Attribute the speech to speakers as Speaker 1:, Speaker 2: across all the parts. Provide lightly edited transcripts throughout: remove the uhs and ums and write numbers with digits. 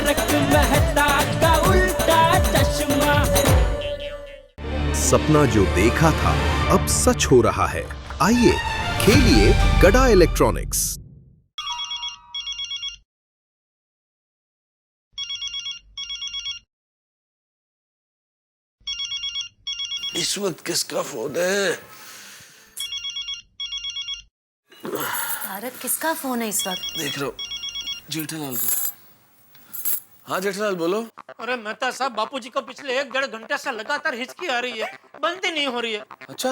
Speaker 1: तारक मेहता का उल्टा चश्मा।
Speaker 2: सपना जो देखा था अब सच हो रहा है। आइए खेलिए गड़ा इलेक्ट्रॉनिक्स।
Speaker 3: इस वक्त किसका फोन है?
Speaker 4: तारक किसका फोन है इस वक्त?
Speaker 3: देख रहा हूँ, जेठालाल का। हाँ जेठालाल बोलो।
Speaker 5: अरे मेहता साहब, बापूजी को पिछले 1-1.5 घंटे से लगातार हिचकी आ रही है, बंद ही नहीं हो रही है।
Speaker 3: अच्छा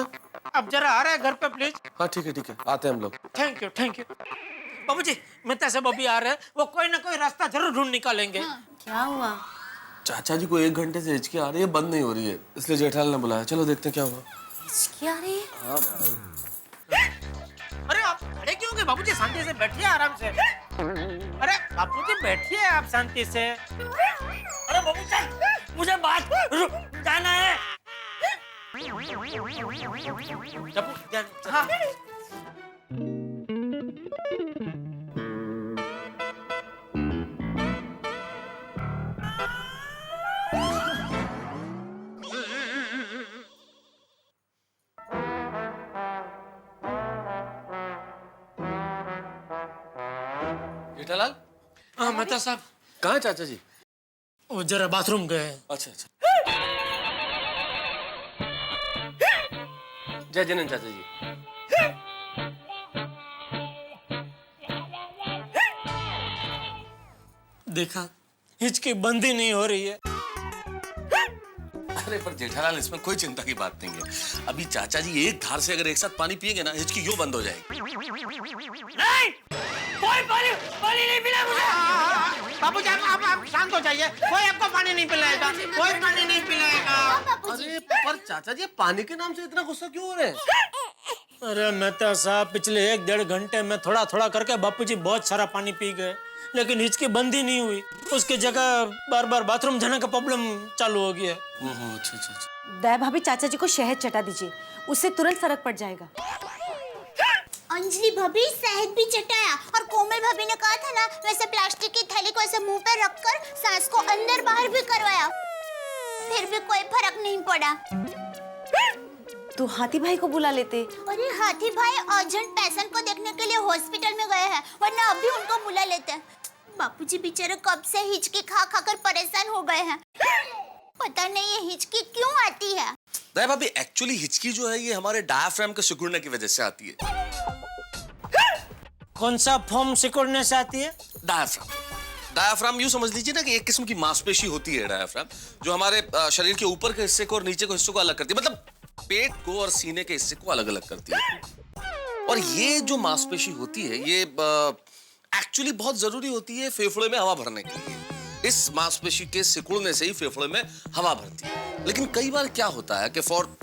Speaker 5: अब जरा आ रहा है घर पे प्लीज।
Speaker 3: हाँ ठीक है आते हैं हम लोग।
Speaker 5: Thank you. बाबूजी, मेहता साहब अभी आ रहे हैं, वो कोई ना कोई रास्ता जरूर ढूंढ निकालेंगे।
Speaker 4: क्या हुआ?
Speaker 3: चाचा जी को 1 घंटे से हिचकी आ रही है, बंद नहीं हो रही है, इसलिए जेठालाल ने बुलाया। चलो देखते हैं क्या हुआ।
Speaker 4: हिचकी आ रही है?
Speaker 3: हाँ
Speaker 5: अरे आप खड़े क्यों हो गए बाबूजी? शांति से बैठिए आराम से। अरे बापूजी बैठिए आप शांति से। अरे बाबूजी, मुझे बात जाना है। हाँ।
Speaker 3: जेठालाल
Speaker 5: हाँ मेहता साहब,
Speaker 3: कहाँ है चाचा जी?
Speaker 5: वो जरा बाथरूम गए हैं।
Speaker 3: अच्छा जय जनन चाचा जी।
Speaker 5: देखा, हिचकी बंद ही नहीं हो रही है।
Speaker 3: अरे पर जेठालाल, इसमें कोई चिंता की बात नहीं है। अभी चाचा जी एक धार से अगर एक साथ पानी पिएंगे ना, हिचकी यूं बंद हो जाएगी।
Speaker 5: नहीं, कोई पानी नहीं पिलाया मुझे। बाबूजी आप शांत हो जाइए, कोई आपको पानी नहीं पिलाएगा, कोई पानी नहीं पिलाएगा।
Speaker 3: अरे पर चाचा जी, पानी के नाम से इतना गुस्सा क्यों हो रहे हैं?
Speaker 5: अरे मेहता साहब, पिछले 1-1.5 घंटे में थोड़ा थोड़ा करके बापूजी बहुत सारा पानी पी गए, लेकिन हिचकी बंद ही नहीं हुई। उसकी जगह बार बार बाथरूम जाने का प्रॉब्लम चालू हो गया।
Speaker 3: ओहो, अच्छा।
Speaker 4: दया भाभी, चाचा जी को शहद चटा दीजिए, उससे तुरंत फर्क पड़ जाएगा।
Speaker 6: अंजलि भाभी शहद भी चटाया, और कोमल भाभी ने कहा था ना, वैसे प्लास्टिक की थैली को ऐसे मुंह पे रखकर सांस को अंदर बाहर भी करवाया, फिर भी कोई फर्क नहीं पड़ा।
Speaker 4: तो हाथी भाई को बुला लेते।
Speaker 6: अरे हाथी भाई अर्जेंट पेशेंट को देखने के लिए हॉस्पिटल में गए हैं, वरना अभी उनको बुला लेते। बापूजी बेचारे कब से हिचकी खा खाकर परेशान हो गए हैं, पता नहीं ये हिचकी क्यों आती है।
Speaker 3: दया भाभी, एक्चुअली हिचकी जो है ये हमारे डायाफ्राम के सिकुड़ने की वजह से आती है।
Speaker 5: कौन सा फॉर्म सिकुड़ने से आती है?
Speaker 3: डायाफ्राम यूं समझ लीजिए ना कि एक किस्म की मांसपेशी होती है डायाफ्राम, जो हमारे शरीर के ऊपर के हिस्से को और नीचे के हिस्से को अलग करती है, मतलब पेट को और सीने के हिस्से को अलग अलग करती है। और ये जो मांसपेशी होती है ये एक्चुअली बहुत जरूरी होती है फेफड़े में हवा भरने के लिए। इस मांसपेशी के सिकुड़ने से ही फेफड़े में हवा भरती है। लेकिन कई बार क्या होता है कि फॉर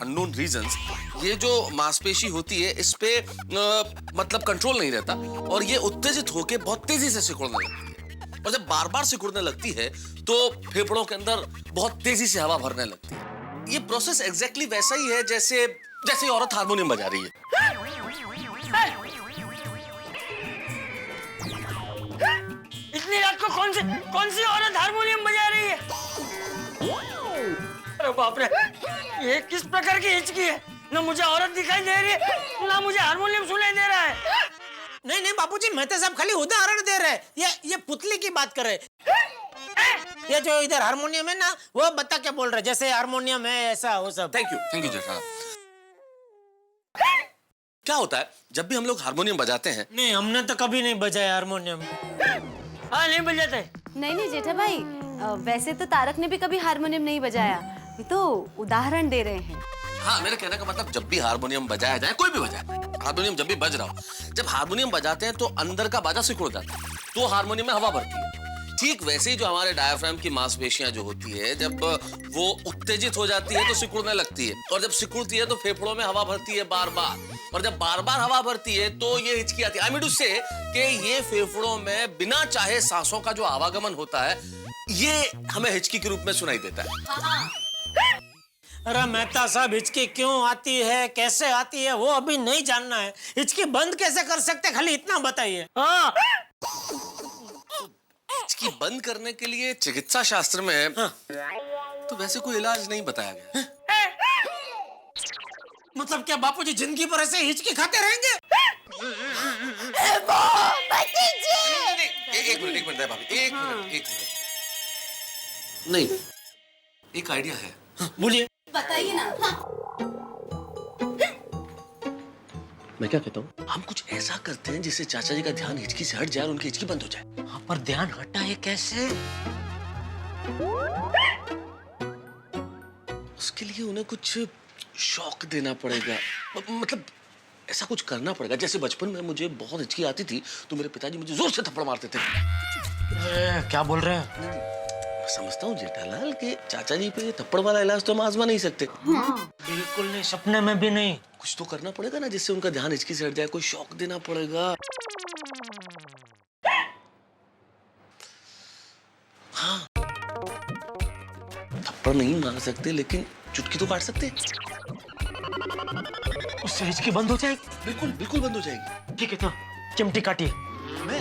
Speaker 3: अननोन रीजंस ये जो मांसपेशी होती है इस पे मतलब कंट्रोल नहीं रहता, और ये उत्तेजित होके बहुत तेजी से सिकुड़ने लगती है। और जब बार बार सिकुड़ने लगती है तो फेफड़ों के अंदर बहुत तेजी से हवा भरने लगती है। ये प्रोसेस एग्जैक्टली वैसा ही है जैसे औरत हारमोनियम बजा रही है।
Speaker 5: इतनी रात को कौन सी औरत हारमोनियम बजा रही है? अरे बाप रे, ये किस प्रकार की हिचकी है? ना मुझे औरत दिखाई दे रही है, ना मुझे हारमोनियम सुनाई दे रहा है। नहीं बापूजी, मेहता साहब खाली उदाहरण दे रहे हैं। ये पुतले की बात कर रहे हैं। ये जो इधर हारमोनियम है ना, वो बता के बोल रहे, जैसे हारमोनियम है ऐसा वो सब।
Speaker 3: थैंक यू जेठा। क्या होता है जब भी हम लोग हारमोनियम बजाते हैं?
Speaker 5: नहीं, हमने तो कभी नहीं बजाया हारमोनियम। हाँ, नहीं बजाते।
Speaker 4: नहीं जेठा भाई, वैसे तो तारक ने भी कभी हारमोनियम नहीं बजाया, ये तो उदाहरण दे रहे हैं।
Speaker 3: हाँ, मेरे कहने का मतलब जब भी हारमोनियम बजाया जाए, कोई भी बजाए, हारमोनियम जब भी बज रहा हो, जब हारमोनियम बजाते हैं तो अंदर का बाजा सिकुड़ जाता है, तो हारमोनियम में हवा भरती है। ठीक वैसे ही जो हमारे डायफ्राम की मांसपेशियां जो होती है, जब वो उत्तेजित हो जाती है तो सिकुड़ने लगती है, और जब सिकुड़ती है तो फेफड़ों में हवा भरती है बार बार, और जब बार बार हवा भरती है तो ये हिचकी आती है। आई मीन टू से कि ये फेफड़ों में बिना चाहे सांसों का जो आवागमन होता है, ये हमें हिचकी के रूप में सुनाई देता है।
Speaker 5: अरे मेहता साहब, हिचकी क्यों आती है, कैसे आती है, वो अभी नहीं जानना है। हिचकी बंद कैसे कर सकते, खाली इतना बताइए। हाँ,
Speaker 3: हिचकी बंद करने के लिए चिकित्सा शास्त्र में तो वैसे कोई इलाज नहीं बताया गया।
Speaker 5: मतलब क्या बापूजी जिंदगी भर ऐसे हिचकी खाते रहेंगे?
Speaker 3: एक मिनट दया भाभी, एक मिनट। नहीं, एक आइडिया है।
Speaker 5: बोलिए।
Speaker 4: बताइए ना।
Speaker 3: मैं क्या कहता हूँ, हम कुछ ऐसा करते हैं जिससे चाचा जी का ध्यान हिचकी से हट जाए और उनकी हिचकी बंद हो जाए।
Speaker 5: हाँ, पर ध्यान हटा है कैसे?
Speaker 3: उसके लिए उन्हें कुछ शौक देना पड़ेगा, मतलब ऐसा कुछ करना पड़ेगा। जैसे बचपन में मुझे बहुत हिचकी आती थी तो मेरे पिताजी मुझे जोर से थप्पड़ मारते थे।
Speaker 5: क्या बोल रहे हैं?
Speaker 3: मैं समझता हूँ जेठालाल के चाचा जी पे थप्पड़ वाला इलाज तो हम आजमा नहीं सकते।
Speaker 5: बिल्कुल नहीं, सपने में भी नहीं।
Speaker 3: कुछ तो करना पड़ेगा ना जिससे उनका ध्यान हिचकी से हट जाए, कोई शौक देना पड़ेगा। हाँ, थप्पड़ नहीं मार सकते लेकिन चुटकी तो काट सकते।
Speaker 5: उससे हिचकी बंद हो जाएगी।
Speaker 3: बिल्कुल बिल्कुल बंद हो जाएगी।
Speaker 5: ठीक है, तो चिमटी काटिए।
Speaker 3: मैं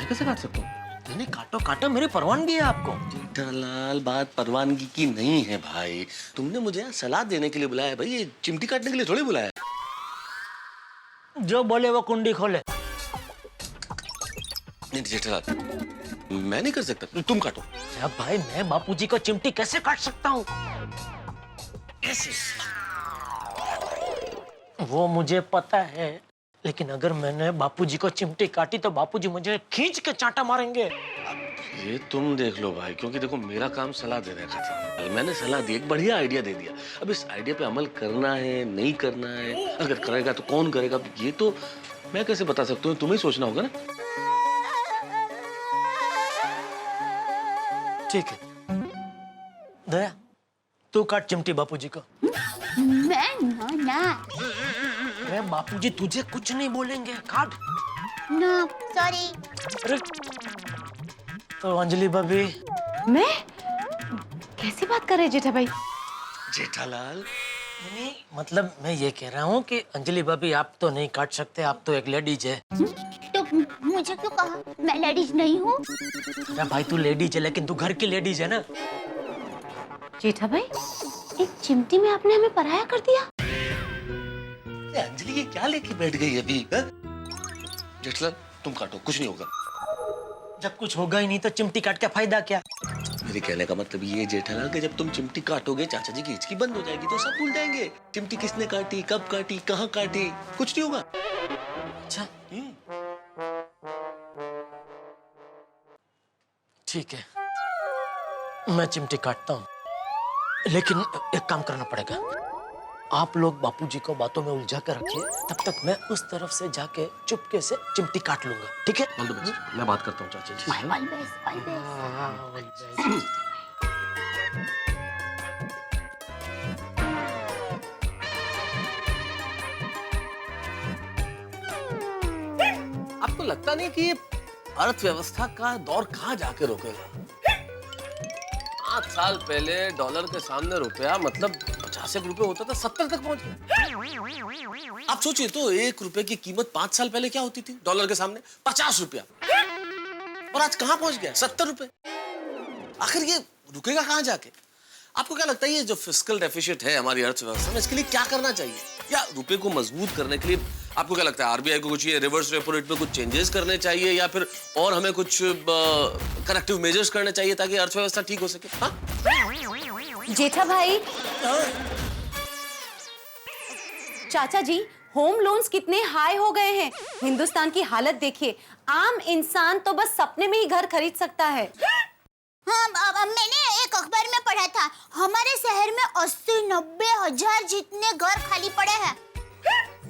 Speaker 3: कैसे काट सकता हूँ?
Speaker 5: नहीं, काटो काटो, मेरी परवानगी है आपको।
Speaker 3: जेठालाल, बात परवानगी की नहीं है भाई। तुमने मुझे यहाँ सलाह देने के लिए बुलाया है भाई, ये चिमटी काटने के लिए थोड़ी बुलाया है।
Speaker 5: जो बोले वो कुंडी खोले।
Speaker 3: नहीं जेठालाल, मैं नहीं कर सकता, तुम काटो।
Speaker 5: अब भाई मैं बापूजी को चिमटी कैसे काट सकता हूँ? ऐसे। वो मुझे पता है, लेकिन अगर मैंने बापूजी को चिमटी काटी तो बापूजी मुझे खींच के चांटा मारेंगे।
Speaker 3: ये तुम देख लो भाई, क्योंकि देखो मेरा काम सलाह देने का था। मैंने सलाह दी, एक बढ़िया आइडिया दे दिया। अब इस आइडिया पे अमल करना है नहीं करना है, अगर करेगा तो कौन करेगा, ये तो मैं कैसे बता सकता हूँ, तुम्हें सोचना होगा ना।
Speaker 5: ठीक है, दया तू काट चिमटी बापूजी को।
Speaker 6: मैं ना
Speaker 5: अरे बापूजी तुझे कुछ नहीं बोलेंगे, काट।
Speaker 6: ना सॉरी।
Speaker 5: अरे तो अंजलि भाभी।
Speaker 4: मैं? कैसी बात कर रहे जेठा भाई?
Speaker 3: जेठालाल,
Speaker 5: नहीं, मतलब मैं ये कह रहा हूँ कि अंजलि भाभी आप तो नहीं काट सकते, आप तो एक लेडीज है।
Speaker 6: तो मुझे क्यों कहा? मैं लेडीज नहीं हूँ।
Speaker 5: अरे भाई तू लेडीज है लेकिन तू घर की लेडीज है ना।
Speaker 4: जेठा भाई, एक चिमटी में आपने हमें पराया कर दिया।
Speaker 3: अंजलि ये क्या लेके बैठ गई अभी? जेठालाल तुम काटो, कुछ नहीं होगा।
Speaker 5: जब कुछ होगा ही नहीं तो चिमटी काट के फायदा क्या?
Speaker 3: मेरे कहने का मतलब ये जेठालाल कि जब तुम चिमटी काटोगे चाचा जी की हिचकी बंद हो जाएगी तो सब भूल जाएंगे। चिमटी किसने काटी, कब काटी, कहाँ काटी, कुछ नहीं होगा।
Speaker 5: अच्छा ठीक है, मैं चिमटी काटता हूँ, लेकिन एक काम करना पड़ेगा। आप लोग बापूजी को बातों में उलझा कर रखिए, तब तक मैं उस तरफ से जाके चुपके से चिमटी काट लूंगा, ठीक है?
Speaker 3: मैं बात करता हूँ चाचा जी से। आपको लगता नहीं कि ये अर्थव्यवस्था का दौर कहाँ जाके रोकेगा? 5 साल पहले डॉलर के सामने रुपया मतलब 50 रुपए होता था, 70 तक पहुंच गया। आप सोचिए तो 1 रुपए की कीमत 5 साल पहले क्या होती थी डॉलर के सामने? 50 रुपया। और आज कहाँ पहुंच गया? 70 रुपए। आखिर ये रुकेगा कहाँ जाके? आपको क्या लगता है ये जो फिस्कल डेफिसिट है हमारी अर्थव्यवस्था में, इसके लिए क्या करना चाहिए? या रुपए को मजबूत करने के लिए आपको क्या लगता है आरबीआई को कुछ ये रिवर्स रेपो रेट में कुछ चेंजेस करने चाहिए, या फिर और हमें कुछ करेक्टिव मेजर्स करने चाहिए ताकि अर्थव्यवस्था ठीक हो सके? हाँ?
Speaker 4: जेठा भाई, चाचा जी, होम लोन्स कितने हाई हो गए हैं। हिंदुस्तान की हालत देखिए, आम इंसान तो बस सपने में ही घर खरीद सकता है।
Speaker 6: हाँ, मैंने एक अखबार में पढ़ा था, हमारे शहर में 80-90 हजार जितने घर खाली पड़े हैं,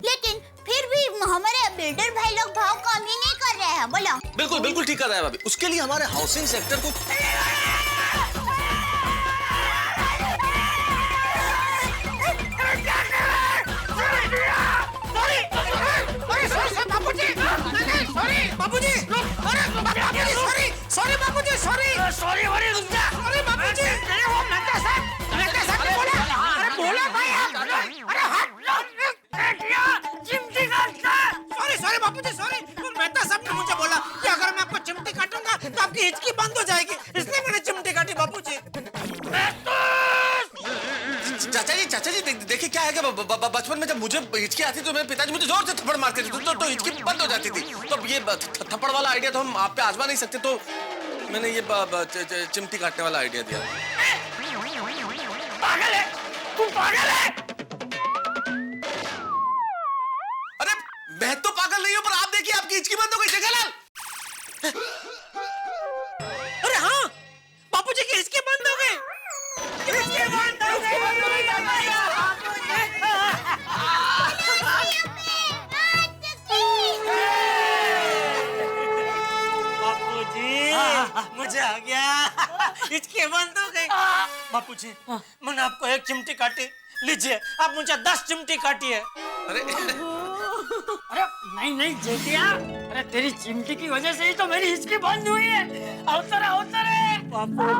Speaker 6: लेकिन फिर भी हमारे बिल्डर भाई लोग भाव कम ही नहीं कर रहे हैं। बोलो।
Speaker 3: बिल्कुल बिल्कुल ठीक कर रहा है भाभी। उसके लिए हमारे हाउसिंग सेक्टर को
Speaker 5: सॉरी बापूजी, सॉरी। मेहता साहब ने मुझे बोला कि अगर मैं आपको चिमटी काटूंगा तो आपकी हिचकी जाएगी, इसलिए मैंने चिमटी काटी बापूजी।
Speaker 3: चाचा जी देखिए क्या है कि बचपन में जब मुझे हिचकी आती तो मेरे पिताजी मुझे जोर से थप्पड़ मारते थे तो हिचकी बंद हो जाती थी। तो ये थप्पड़ वाला आइडिया तो हम आप पे आजमा नहीं सकते, तो मैंने ये चिमटी काटने वाला आइडिया दिया।
Speaker 5: पागल है, तू पागल है।
Speaker 3: अरे मैं तो पागल नहीं हूं, पर आप देखिए आपकी हिचकी बंद हो गई। जेठालाल,
Speaker 5: अरे हाँ, बापूजी की हिचकी बंद हो गई। बापूजी मुझे आ गया, हिचकी बंद हो गई। बापूजी मैंने आपको एक चिमटी काटी, लीजिए आप मुझे 10 चिमटी काटी है।
Speaker 3: अरे
Speaker 1: अरे नहीं जेठिया, अरे तेरी चिमटी की वजह से ही तो मेरी हिचकी बंद हुई है। अवसर है बापूजी।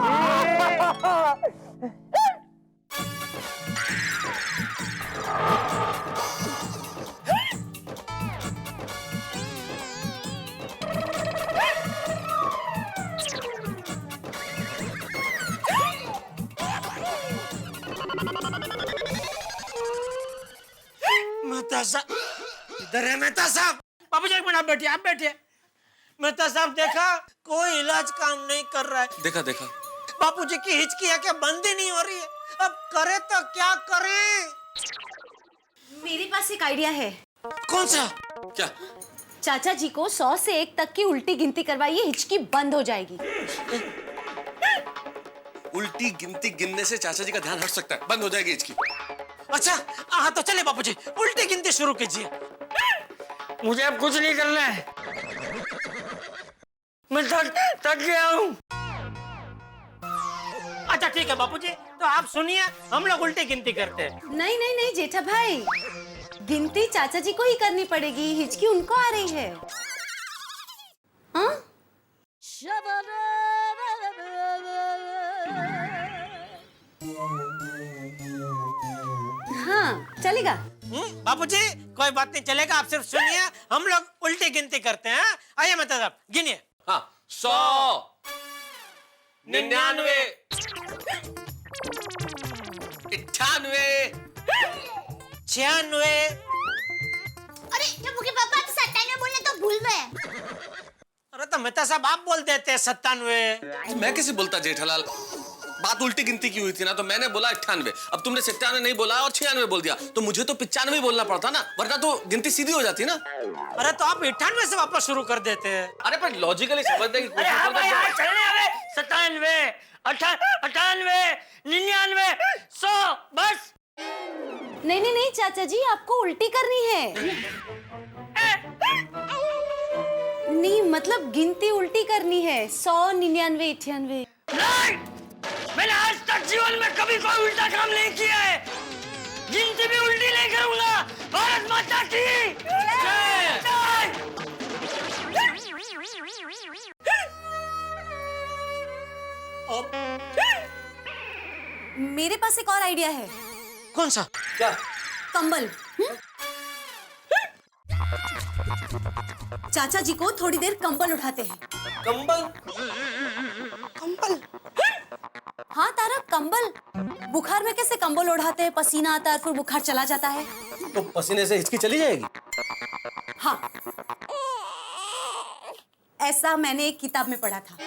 Speaker 5: मेहता साहब, इधर है मेहता साहब। बाबूजी एक मिनट, आप बैठिए। मेहता साहब देखा, कोई इलाज काम नहीं कर रहा है।
Speaker 3: देखा
Speaker 5: बापूजी की हिचकी है कि बंद ही नहीं हो रही है। अब करे तो क्या करें?
Speaker 4: मेरे पास एक आइडिया है।
Speaker 5: कौन सा?
Speaker 3: क्या?
Speaker 4: चाचा जी को 100 से 1 तक की उल्टी गिनती करवाइए, हिचकी बंद हो जाएगी।
Speaker 3: उल्टी गिनती गिनने से चाचा जी का ध्यान हट सकता है, बंद हो जाएगी हिचकी।
Speaker 5: अच्छा हाँ, तो चले बापूजी उल्टी गिनती शुरू कीजिए।
Speaker 1: मुझे अब कुछ नहीं करना है, मैं थक गया हूँ।
Speaker 5: अच्छा ठीक है बापूजी, तो आप सुनिए, हम लोग उल्टी गिनती करते हैं।
Speaker 4: नहीं जेठा भाई, गिनती चाचा जी को ही करनी पड़ेगी, हिचकी उनको आ रही है। हाँ? हाँ चलेगा।
Speaker 5: बापूजी कोई बात नहीं, चलेगा, आप सिर्फ सुनिए, हम लोग उल्टी गिनती करते हैं। आइए मेहता साहब गिनिए।
Speaker 3: हाँ, 100, 99, 98,
Speaker 5: 96।
Speaker 6: अरे जब मुझे पापा 97 बोलने तो भूल गए।
Speaker 5: अरे तो मेहता साहब आप बोल देते हैं 97।
Speaker 3: मैं कैसे बोलता जेठालाल, बात उल्टी गिनती की हुई थी ना, तो मैंने बोला 98। अब तुमने 97 नहीं बोला और 96 बोल दिया, तो मुझे तो 95 बोलना पड़ता ना, वरना तो गिनती सीधी हो जाती ना।
Speaker 5: अरे तो आप 98 से वापस शुरू कर देते हैं।
Speaker 3: अरे पर लॉजिकली समझने की
Speaker 1: अरे हाँ भाई,
Speaker 3: कोशिश
Speaker 1: चलने हमें 97, 98, 99, 100 बस।
Speaker 4: नहीं चाचा जी, आपको उल्टी करनी है। नहीं मतलब गिनती उल्टी करनी है, 100, 99, 98।
Speaker 1: नहीं, मैंने आज तक जीवन में कभी कोई उल्टा काम नहीं किया है, गिनती भी उल्टी नहीं करूंगा। भारत माता की जय।
Speaker 4: मेरे पास एक और आइडिया है।
Speaker 5: कौन सा?
Speaker 3: क्या?
Speaker 4: कंबल। चाचा जी को थोड़ी देर कंबल उठाते हैं।
Speaker 3: कंबल?
Speaker 5: कंबल?
Speaker 4: हाँ तारा, कंबल। बुखार में कैसे कंबल उठाते हैं, पसीना आता है फिर बुखार चला जाता है।
Speaker 3: तो पसीने से हिचकी चली जाएगी?
Speaker 4: हाँ, ऐसा मैंने एक किताब में पढ़ा था।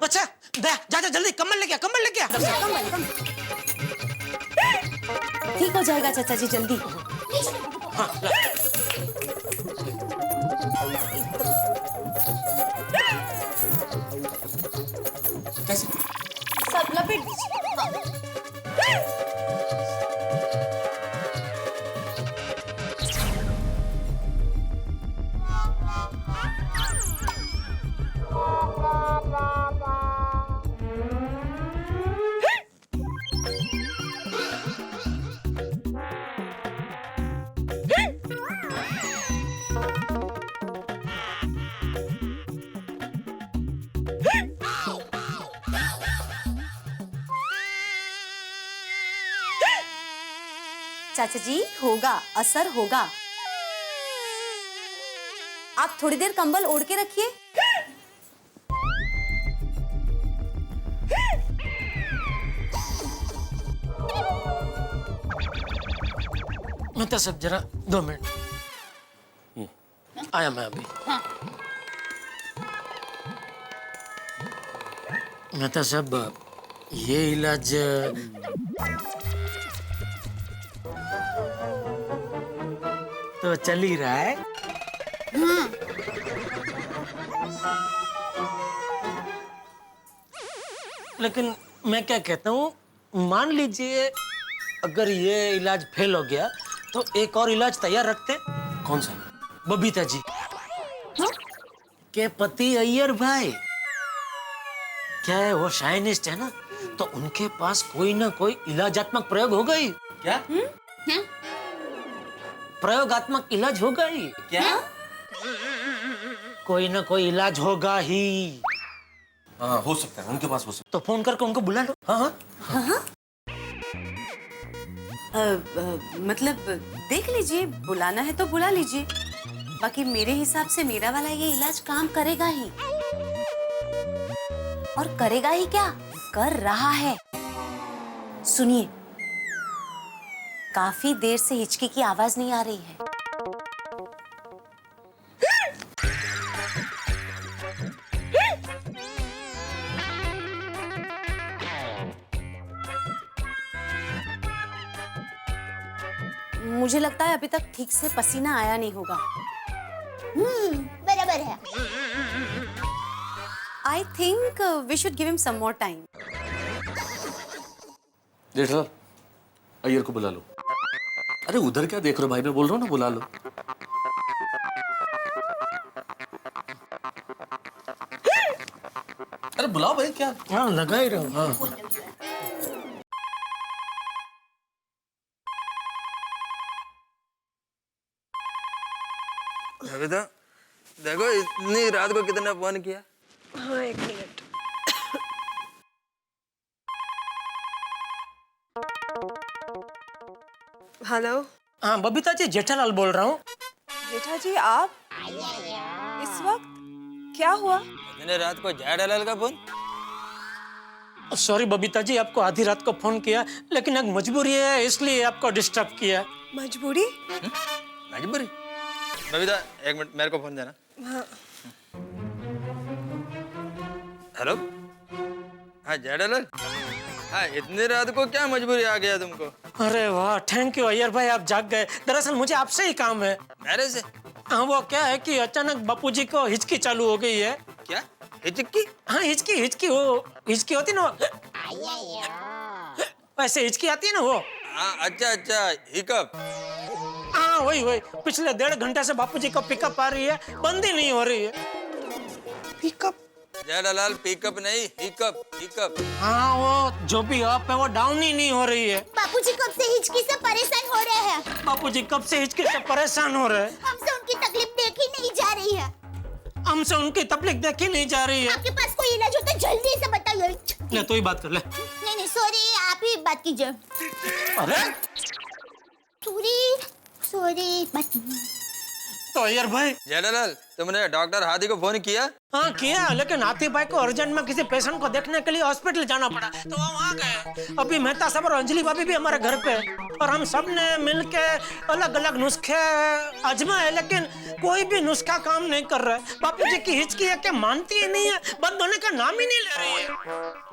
Speaker 5: अच्छा जा जल्दी कंबल लेके आ, कंबल लेके आ।
Speaker 4: कंबल। ठीक हो जाएगा चाचा जी, जल्दी।
Speaker 3: कैसे?
Speaker 4: सब लपेट दीजिए। चाचा जी होगा, असर होगा। आप थोड़ी देर कंबल ओढ़ के रखिए।
Speaker 5: मेहता साहब जरा 2 मिनट। आया मैं अभी। मेहता साहब ये इलाज तो चल ही रहा है। लेकिन मैं क्या कहता हूँ, मान लीजिए अगर ये इलाज फेल हो गया तो एक और इलाज तैयार रखते।
Speaker 3: कौन सा?
Speaker 5: बबीता जी के पति अय्यर भाई, क्या है वो साइंटिस्ट है ना, तो उनके पास कोई ना कोई इलाजात्मक प्रयोग होगा ही।
Speaker 3: क्या?
Speaker 5: प्रयोगात्मक इलाज होगा ही।
Speaker 3: क्या?
Speaker 5: कोई ना कोई इलाज होगा ही।
Speaker 3: हाँ, हो सकता है, उनके पास हो सकता
Speaker 5: तो फोन करके उनको बुला लो। हाँ हाँ
Speaker 4: मतलब देख लीजिए, बुलाना है तो बुला लीजिए। बाकी मेरे हिसाब से मेरा वाला ये इलाज काम करेगा ही। और करेगा ही क्या, कर रहा है। सुनिए, काफी देर से हिचकी की आवाज नहीं आ रही है। मुझे लगता है अभी तक ठीक से पसीना आया नहीं होगा।
Speaker 6: बराबर है।
Speaker 4: I think we should give him some more time.
Speaker 3: जेठा, अय्यर को बुला लो। अरे उधर क्या देख रहे हो भाई, मैं बोल रहा हूँ ना, बुला लो। अरे बुलाओ भाई, क्या?
Speaker 5: हाँ लगा ही रहो। हाँ
Speaker 7: बबीता, देखो इतनी रात को कितने फोन किया।
Speaker 8: हाँ 1 मिनट। हेलो।
Speaker 5: हाँ बबीता जी, जेठालाल बोल रहा हूँ।
Speaker 8: जेठा जी आप इस वक्त, क्या हुआ?
Speaker 7: इतने रात को जेठालाल का फोन?
Speaker 5: सॉरी बबीता जी, आपको आधी रात को फोन किया, लेकिन एक मजबूरी है इसलिए आपको डिस्टर्ब किया।
Speaker 8: मजबूरी?
Speaker 7: मजबूरी? बबीता 1 मिनट, मेरे को फोन देना।
Speaker 8: हाँ।
Speaker 7: हेलो, हाँ जेठालाल। हाँ, इतनी रात को क्या मजबूरी आ गया तुमको?
Speaker 5: अरे वाह, थैंक यू अय्यर भाई, आप जाग गए। दरअसल मुझे आपसे ही काम है।
Speaker 7: मेरे से?
Speaker 5: हाँ वो क्या है कि अचानक बापूजी को हिचकी चालू हो गई है।
Speaker 7: क्या हिचकी?
Speaker 5: हाँ हिचकी, वो हिचकी होती ना, वैसे हिचकी आती है ना वो।
Speaker 7: हाँ अच्छा, हिकअप।
Speaker 5: हाँ वही पिछले 1.5 घंटे से बापूजी को पिकअप आ रही है, बंद ही नहीं हो रही है।
Speaker 8: पिकअप?
Speaker 7: जेठालाल पिकअप नहीं, हिकअप।
Speaker 5: हाँ वो जो भी अप है वो डाउन ही नहीं हो रही है।
Speaker 6: बापूजी कब से हिचकी से परेशान हो रहे हैं।
Speaker 5: बापूजी कब से हिचकी से परेशान हो रहे हैं।
Speaker 6: हमसे उनकी तकलीफ देखी नहीं जा रही है।
Speaker 5: हमसे उनकी तकलीफ देखी नहीं जा रही है।
Speaker 6: आपके पास कोई इलाज हो तो जल्दी से बताइए।
Speaker 5: ले तू ही बात कर ले।
Speaker 6: नहीं सॉरी, आप ही बात कीजिए।
Speaker 5: अरे
Speaker 6: सॉरी बात।
Speaker 5: तो अय्यर भाई।
Speaker 7: जेठालाल, तुमने डॉक्टर हाथी को फोन किया?
Speaker 5: हाँ किया, लेकिन हाथी भाई को अर्जेंट में किसी पेशेंट को देखने के लिए हॉस्पिटल जाना पड़ा, तो वो वहाँ गए। अभी मेहता साहब और अंजलि भाभी भी हमारे घर पे, और हम सब ने मिलके अलग अलग नुस्खे आजमाए, लेकिन कोई भी नुस्खा काम नहीं कर रहा है। बापूजी की हिचकी है कि मानती ही नहीं है, बंद होने का नाम ही नहीं ले रही है।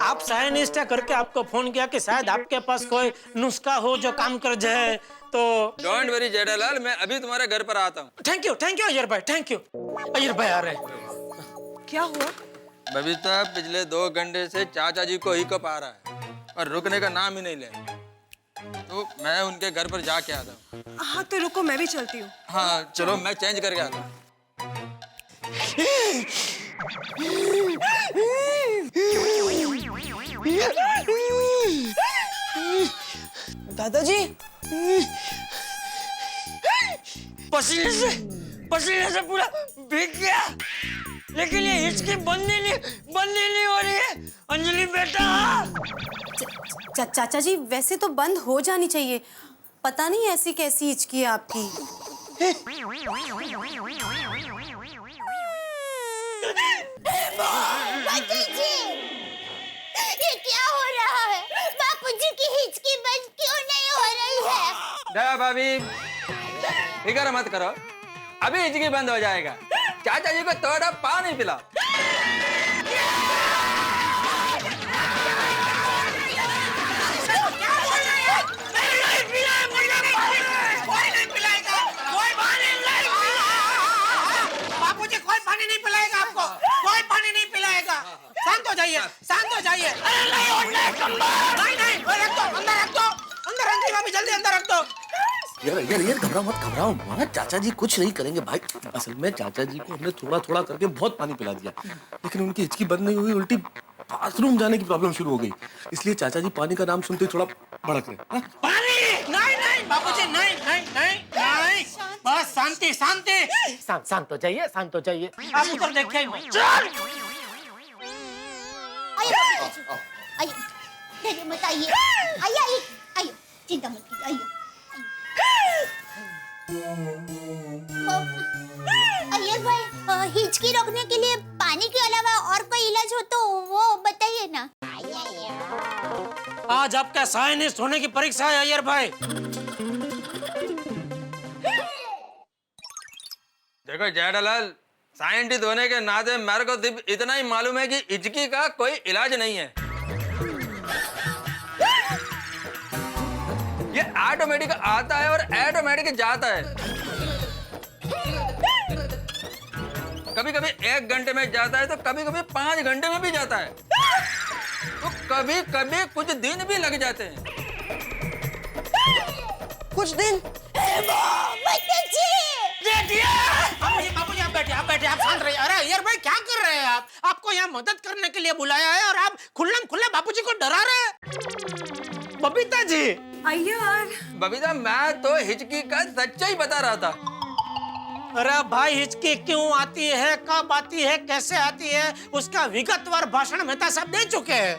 Speaker 5: आप साइंटिस्ट है करके आपको फोन किया कि शायद आपके पास कोई नुस्खा हो जो काम कर जाए। तो
Speaker 7: डोंट वरी जेठालाल, मैं अभी तुम्हारे घर पर आता हूँ।
Speaker 5: थैंक यू अय्यर भाई, थैंक यू। अय्यर भाई आ रहे हैं।
Speaker 8: क्या हुआ?
Speaker 7: बबीता, पिछले 2 घंटे से चाचा जी को हिकअप आ रहा है और रुकने का नाम ही नहीं ले, तो मैं उनके घर पर जाके आता हूँ।
Speaker 8: हाँ तो रुको, मैं भी चलती हूँ।
Speaker 7: हाँ चलो, मैं चेंज करके आता हूँ।
Speaker 8: दादाजी
Speaker 1: पसीने से पूरा भीग गया, लेकिन ये हिचकी बंद ही नहीं हो रही है। अंजलि बेटा।
Speaker 4: चाचा जी, वैसे तो बंद हो जानी चाहिए, पता नहीं ऐसी कैसी हिचकी है आपकी।
Speaker 6: ये क्या हो रहा है? बापूजी की हिचकी बंद क्यों नहीं हो रही है?
Speaker 7: दया भाभी, फिक्र मत करो, अभी हिचकी बंद हो जाएगा। चाचा जी को थोड़ा पानी पिलाओ।
Speaker 5: बापूजी कोई पानी नहीं पिलाएगा आपको, कोई पानी नहीं पिलाएगा। शांत हो जाइए, शांत हो जाइए। नहीं नहीं, रख दो, अंदर रख दो, अंदर रख दो, भाभी जल्दी अंदर रख दो।
Speaker 3: यार घबराओ मत, घबराओ मत। चाचा जी कुछ नहीं करेंगे भाई। असल में चाचा जी को हमने थोड़ा थोड़ा करके बहुत पानी पिला दिया, लेकिन उनकी हिचकी बंद नहीं हुई, उल्टी बाथरूम जाने की प्रॉब्लम शुरू हो गई। इसलिए चाचा जी पानी का नाम सुनते ही थोड़ा भड़क रहे।
Speaker 5: पानी नहीं नहीं बापूजी, नहीं नहीं नहीं नहीं, बस शांति शांति। शांत हो जाइए, शांत हो जाइए। आप उधर देखिए।
Speaker 6: आइए धैर्य मत, आइए आइए आइए आइए, चिंता मत कीजिए, आइए अय्यर भाई, हिचकी रोकने के लिए पानी के अलावा और कोई इलाज हो तो वो बताइए ना।
Speaker 5: आज आपका साइंटिस्ट होने की परीक्षा है अय्यर भाई।
Speaker 7: देखो जेठालाल, साइंटिस्ट होने के नाते मेरे को सिर्फ इतना ही मालूम है कि हिचकी का कोई इलाज नहीं है। ये ऑटोमेटिक आता है और ऑटोमेटिक जाता है। कभी कभी 1 घंटे में जाता है तो कभी कभी 5 घंटे में भी जाता है, तो कभी कभी कुछ दिन भी लग जाते हैं।
Speaker 8: कुछ दिन?
Speaker 5: बापूजी आप बैठिए, आप बैठिए, आप शांत रहिए। अरे अय्यर भाई क्या कर रहे हैं आप? आपको यहाँ मदद करने के लिए बुलाया है और आप खुल्लम खुल्ला बापूजी को डरा रहे हैं। बबीता जी।
Speaker 8: अय्यर,
Speaker 7: बबीता, मैं तो हिचकी का सच्चाई बता रहा था।
Speaker 5: अरे भाई, हिचकी क्यों आती है, कब आती है, कैसे आती है, उसका विगतवार भाषण मेहता साहब दे चुके हैं।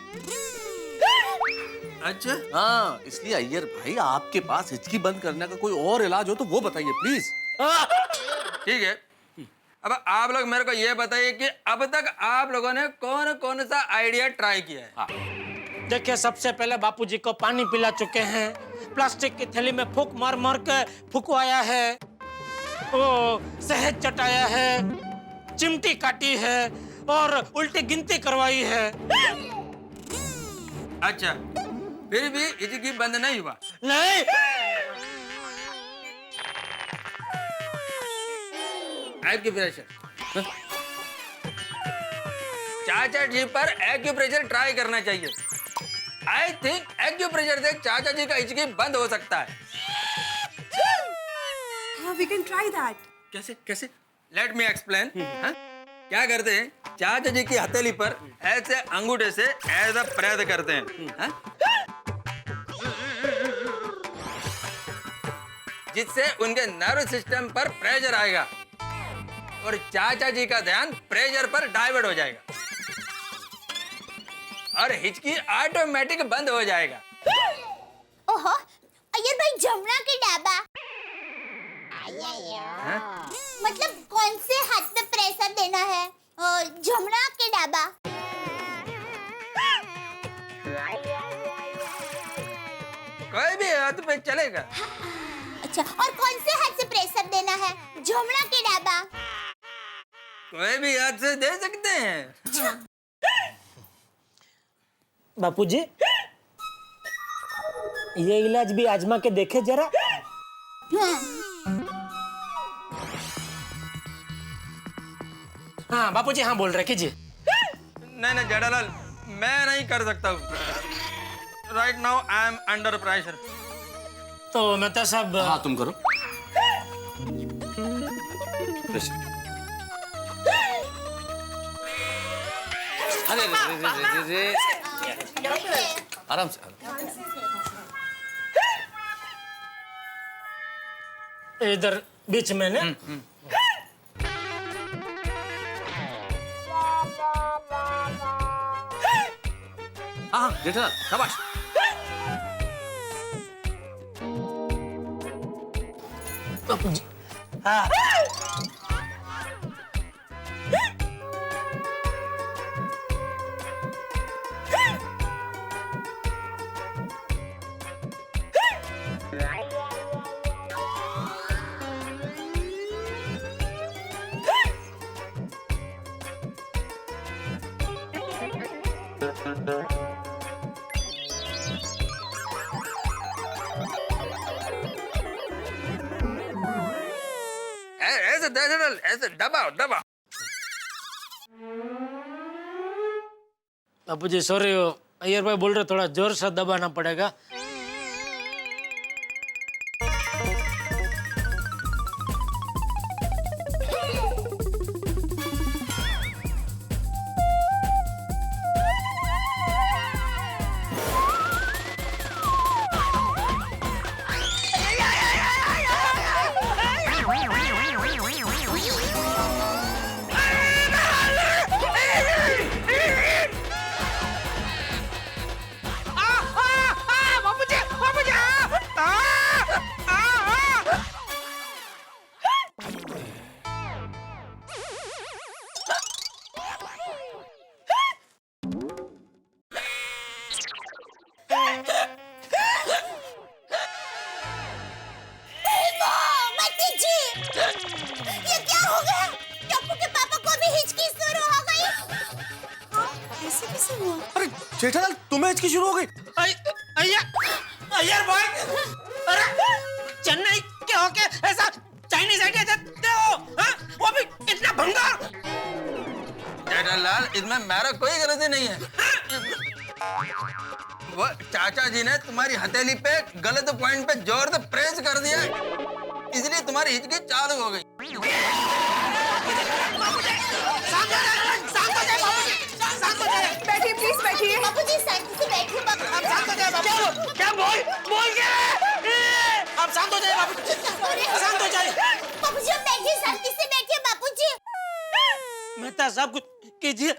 Speaker 3: अच्छा हाँ, इसलिए अय्यर भाई आपके पास हिचकी बंद करने का कोई और इलाज हो तो वो बताइए प्लीज।
Speaker 7: ठीक है, अब आप लोग मेरे को ये बताइए कि अब तक आप लोगों ने कौन कौन सा आइडिया ट्राई किया है?
Speaker 5: देखिए, सबसे पहले बापूजी को पानी पिला चुके हैं, प्लास्टिक की थैली में फूंक मार मार के फुकवाया है, वो शहद चटाया है, चिमटी काटी है और उल्टी गिनती करवाई है।
Speaker 7: अच्छा, फिर भी हिचकी बंद नहीं हुआ?
Speaker 5: नहीं।
Speaker 7: एक्यूप्रेशर, चाचा जी पर एक्यूप्रेशर ट्राई करना चाहिए। आई थिंक एक्यूप्रेशर से चाचा जी का हिचकी बंद हो सकता है।
Speaker 8: हाँ, we can try that.
Speaker 7: कैसे कैसे? Let me explain. क्या करते हैं, चाचा जी की हथेली पर ऐसे अंगूठे से ऐसा प्रेस करते हैं, जिससे उनके नर्व सिस्टम पर प्रेशर आएगा और चाचा जी का ध्यान प्रेशर पर डाइवर्ट हो जाएगा और हिचकी ऑटोमेटिक बंद हो जाएगा।
Speaker 6: ओहो, अय्यर भाई, जमुना के डाबा मतलब कौन से हाथ में प्रेशर देना है? जमुना के डाबा।
Speaker 7: कोई भी हाथ पे चलेगा।
Speaker 6: अच्छा, और कौन से हाथ से प्रेशर देना है? जमुना के डाबा।
Speaker 7: कोई भी हाथ से दे सकते हैं।
Speaker 5: बापूजी, ये इलाज भी आजमा के देखे जरा। हाँ बापूजी, हाँ बोल रहे, कीजिए।
Speaker 7: नहीं नहीं जेठालाल, मैं नहीं कर सकता हूँ। Right now I am under pressure.
Speaker 5: तो मेहता साहब।
Speaker 3: हाँ तुम करो। अरे आराम से।
Speaker 5: इधर बीच में ना।
Speaker 3: हाँ जेठालाल, शाबाश।
Speaker 5: हाँ।
Speaker 7: ऐसे दरअसल ऐसे दबाओ दबाओ।
Speaker 5: बापूजी सॉरी, अय्यर भाई बोल रहे थोड़ा जोर से दबाना पड़ेगा।
Speaker 6: ये क्या हो गया? टप्पू के पापा को भी हिचकी शुरू हो गई।
Speaker 4: ऐसे कैसे हुआ?
Speaker 3: अरे जेठालाल, तुम्हें हिचकी शुरू हो गई?
Speaker 5: अय्यर भाई, अरे चेन्नई के होके ऐसा चाइनीज आइडिया देते हो, हाँ? वो भी इतना भंगार।
Speaker 7: जेठालाल, इसमें मेरा कोई गलती नहीं है। वो चाचा जी ने तुम्हारी हथेली पे गलत पॉइंट पे जोर से प्रेस कर दिया, इसलिए तुम्हारी हिचकी चालू हो गई।
Speaker 8: बैठिए प्लीज बैठिए।
Speaker 6: बापूजी शांति से बैठिए।
Speaker 5: आप शांत हो जाए बाबू। क्या बोल क्या? आप शांत हो जाए बाबू। शांत हो जाए
Speaker 6: बापूजी, आप बैठिए, शांति से बैठिए बापूजी।
Speaker 5: मेहता साहब कुछ कीजिए।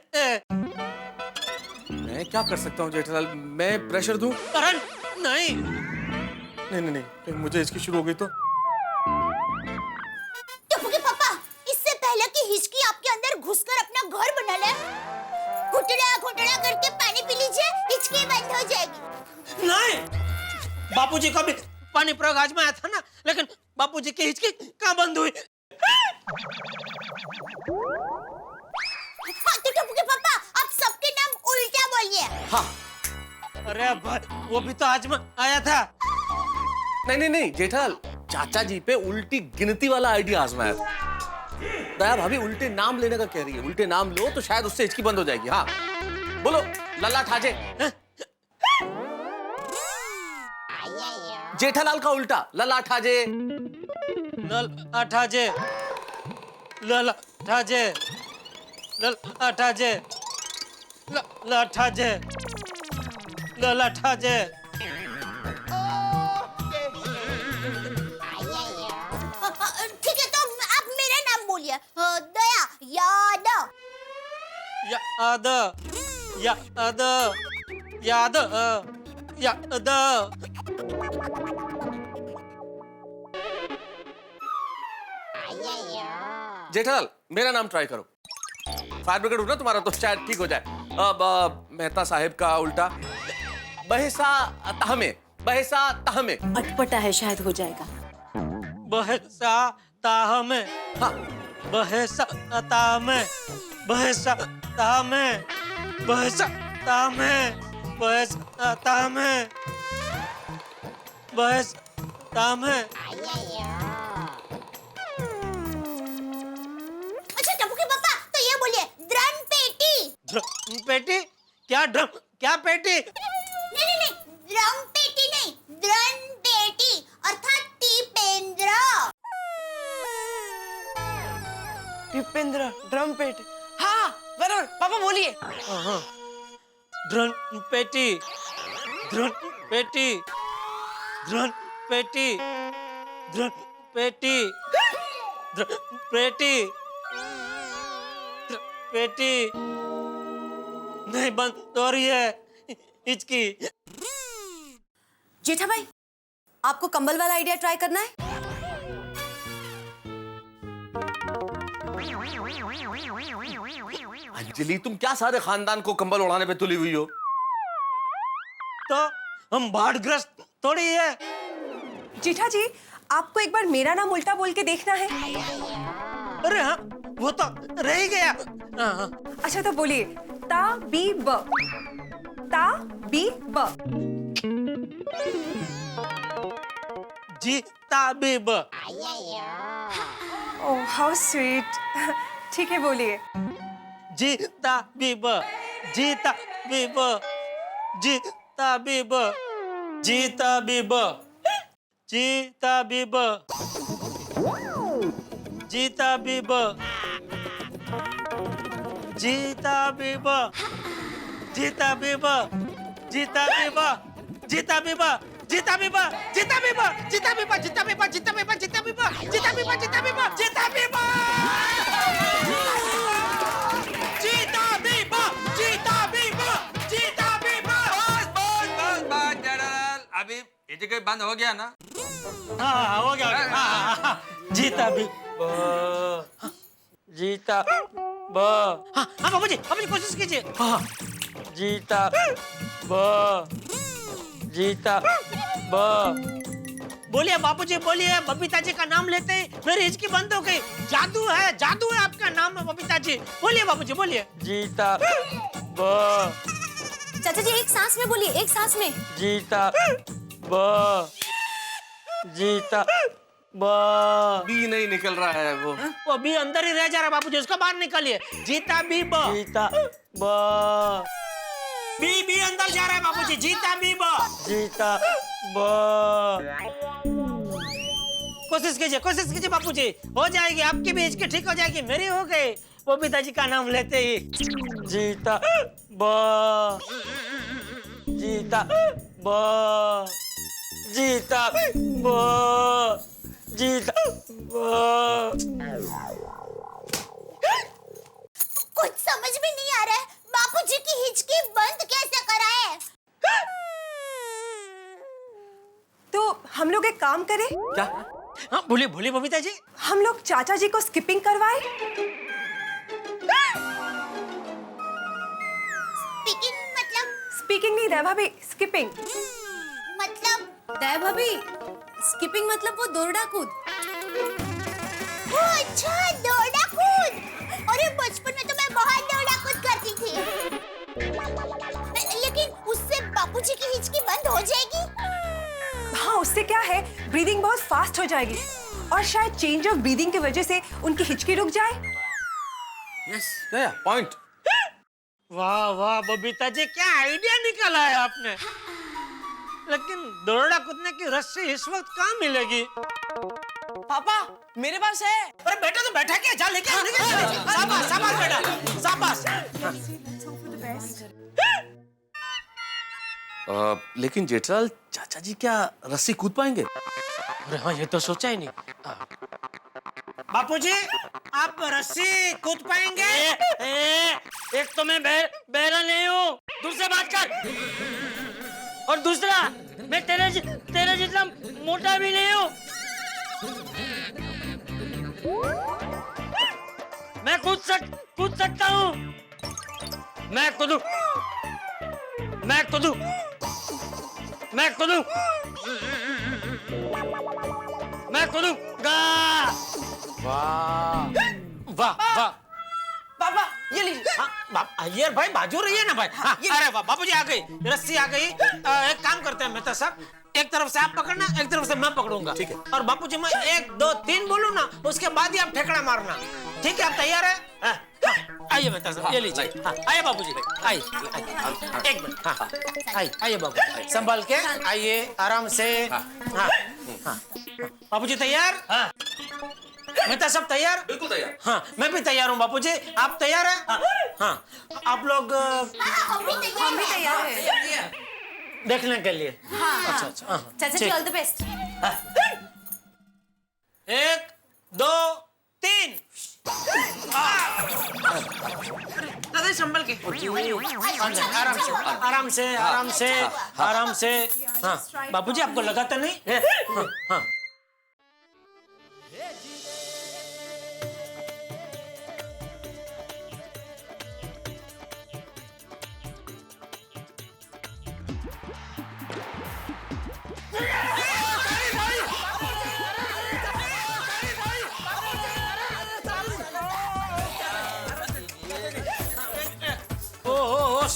Speaker 3: मैं क्या कर सकता हूँ जेठालाल? मैं प्रेशर दूं?
Speaker 5: करण नहीं।
Speaker 3: नहीं, कहीं मुझे हिचकी शुरू हो गई तो?
Speaker 6: टप्पू के पापा, इससे पहले कि हिचकी आपके अंदर घुसकर अपना घर बना ले, घुटड़ा घुटड़ा करके पानी पी लीजिए, हिचकी बंद हो जाएगी।
Speaker 5: नहीं, बापूजी का भी पानी प्रयोग आजमाया था ना, लेकिन बापूजी की हिचकी कहाँ बंद हुई?
Speaker 6: हाँ, तो टप्पू के पापा, आप सबके नाम उल्टा बोलिए।
Speaker 3: हाँ।
Speaker 5: अरे भाई, वो भी तो आजमा आया था।
Speaker 3: नहीं जेठालाल, चाचा जी पे उल्टी गिनती वाला आइडिया आजमाया था। दया भाभी उल्टे नाम लेने का कह रही है, उल्टे नाम लो तो शायद उससे हिचकी बंद हो जाएगी। हाँ बोलो, लल्ला ठाजे। जेठालाल का उल्टा, लल्ला ठाजे।
Speaker 5: लल अठाजे, लल अठाजे, लल अठाजे, लल अठाजे, लल अठाजे।
Speaker 6: ठीक है, तो आप मेरा नाम बोलिए। दया यादव।
Speaker 5: याद याद याद याद।
Speaker 3: जेठालाल, मेरा नाम ट्राई करो। फायर ब्रिगेड हो ना तुम्हारा, तो शायद ठीक हो जाए। अब मेहता साहिब का उल्टा, बहसा तहमे, बहसा तहमे।
Speaker 4: अटपटा है, शायद हो जाएगा।
Speaker 5: बहसा ताहमे,
Speaker 3: हाँ,
Speaker 5: बहसा ताहमे, बहसा ताहमे, बहसा ताहमे, बहसा ताहमे, बहसा ताहमे।
Speaker 6: अच्छा टप्पू के पापा, तो ये बोलिए, ड्रम पेटी।
Speaker 5: ड्रम पेटी? क्या ड्रम? क्या पेटी?
Speaker 6: नहीं, ड्रम पेटी नहीं, ड्रम पेटी अर्थात टीपेंद्र।
Speaker 8: टिपेंद्र ड्रम पेटी। हाँ बराबर, पापा बोलिए।
Speaker 5: ड्रम पेटी, ड्रम पेटी, ड्रम पेटी, ड्रम पेटी, ड्रम पेटी, ड्रम पेटी। नहीं बंद हो रही है हिचकी।
Speaker 4: जेठा भाई, आपको कंबल वाला आइडिया ट्राई करना है?
Speaker 3: अंजलि, तुम क्या सारे खानदान को कंबल उड़ाने पे तुली हुई हो?
Speaker 5: तो हम बाढ़ग्रस्त थोड़ी है।
Speaker 8: जेठा जी, आपको एक बार मेरा नाम उल्टा बोल के देखना है।
Speaker 5: अरे हाँ, वो तो रह ही गया। हाँ।
Speaker 8: अच्छा तो बोलिए, ताबीब। ताबीब।
Speaker 5: जी ताबीब।
Speaker 8: Oh how sweet. ठीक है बोलिए।
Speaker 5: जी ताबीब। जी ताबीब। जी ताबीब। जी ताबीब। जी ताबीब। जी ताबीब। जी ताबीब। जी ताबीब। जी ताबीब। जी ताबीब। जी ताबीब। जी ताबीब। जी ताबीब। जी ताबीब। जी ताबीब। जी ताबीब। जी ताबीब। जी ताबीब। जी ताबीब। जीता बीबा, जीता बीबा, जीता बीबा।
Speaker 7: बस जनरल, अभी हिचकी बंद हो गया ना?
Speaker 5: हाँ हो गया। हाँ जीता बीबा, जीता बा। हाँ बाबूजी कोशिश कीजिए। हाँ जीता बा, जीता बा। बोलिए बाबूजी बोलिए, बबीता जी का नाम लेते ही मेरी हिचकी बंद हो गई। जादू है आपका नाम है बबीता जी। बोलिए बाबूजी बोलिए। जीता बा।
Speaker 4: चाचा जी एक सांस में बोलिए, एक सांस में।
Speaker 5: जीता बा, जीता बा।
Speaker 3: बी नहीं निकल रहा है वो
Speaker 5: अभी अंदर ही रह जा रहा है बाबूजी, उसको बाहर निकालिए। जीता बी बा, जीता बा। बी अंदर जा रहा है बाबूजी। जीता बी बा, जीता बा। कोशिश कीजिए बापूजी, हो जाएगी। आपकी भी हिचकी ठीक हो जाएगी, मेरी हो गई। वो पिताजी का नाम लेते ही जीता बा, जीता बा, जीता बा, जीता बा।
Speaker 6: कुछ समझ में नहीं आ रहा है, बापूजी की हिचकी बंद कैसे कराए?
Speaker 8: तो हम लोग एक काम करें,
Speaker 5: क्या? हाँ बोलिए बबीता जी।
Speaker 8: हम लोग चाचा जी को स्किपिंग करवाएं। स्पीकिंग नहीं दया भाभी, स्किपिंग
Speaker 6: मतलब
Speaker 4: दया भाभी, स्किपिंग मतलब वो दौड़ा कूद।
Speaker 6: अच्छा दौड़ा कूद। अरे बचपन में तो मैं बहुत दौड़ा कूद करती थी, लेकिन उससे बापूजी की हिचकी बंद हो जाएगी?
Speaker 8: हाँ उससे क्या है, ब्रीदिंग बहुत फास्ट हो जाएगी और शायद चेंज ऑफ ब्रीदिंग की वजह से उनकी हिचकी रुक जाए।
Speaker 3: Yes point.
Speaker 5: वाह बबीता जी, क्या आइडिया निकाला है आपने। लेकिन दौड़ा कूदने की रस्सी इस वक्त कहाँ मिलेगी?
Speaker 8: पापा मेरे पास है।
Speaker 5: अरे बेटा तो बैठा क्या, जा लेके शाबाश बेटा, शाबाश।
Speaker 3: लेकिन जेठलाल चाचा जी क्या रस्सी कूद पाएंगे?
Speaker 5: अरे हाँ ये तो सोचा ही नहीं। बापूजी आप रस्सी कूद पाएंगे? एक तो मैं बहरा नहीं हूँ, दूसरे बात कर। और दूसरा मैं तेरे जितना मोटा भी नहीं हूँ। मैं कूद सकता हूँ। मैं कूदूंगा। वाह
Speaker 8: पापा ये लीजिए।
Speaker 5: हाँ ये भाई बाजू रही है ना भाई। हाँ, अरे वाह बापूजी आ गई, रस्सी आ गई। एक काम करते हैं मेहता साहब, एक तरफ से आप पकड़ना, एक तरफ से मैं पकड़ूंगा। ठीक है। और बापूजी मैं 1 2 3 बोलूं ना, उसके बाद ही आप ठेकड़ा मारना। ठीक है, आप तैयार है? हाँ, आइए मेहता साहब, ये लीजिए। हाँ, आइए बापूजी, आइए। एक मिनट। हाँ, आइए बाबू, संभाल के आइए, आराम से। हाँ, बापूजी तैयार? हाँ। मेहता साहब तैयार?
Speaker 3: बिल्कुल तैयार।
Speaker 5: हाँ मैं भी तैयार हूँ बापूजी, आप तैयार हैं? हाँ आप लोग
Speaker 6: हम भी तैयार हैं।
Speaker 5: देखने के लिए।
Speaker 4: हाँ,
Speaker 5: अच्छा। हाँ,
Speaker 4: चाचा जी
Speaker 5: ठीक।
Speaker 4: All the best.
Speaker 5: 1 2 3। दादा संभल के। आराम से। हाँ बापूजी आपको लगा तो नहीं? हाँ।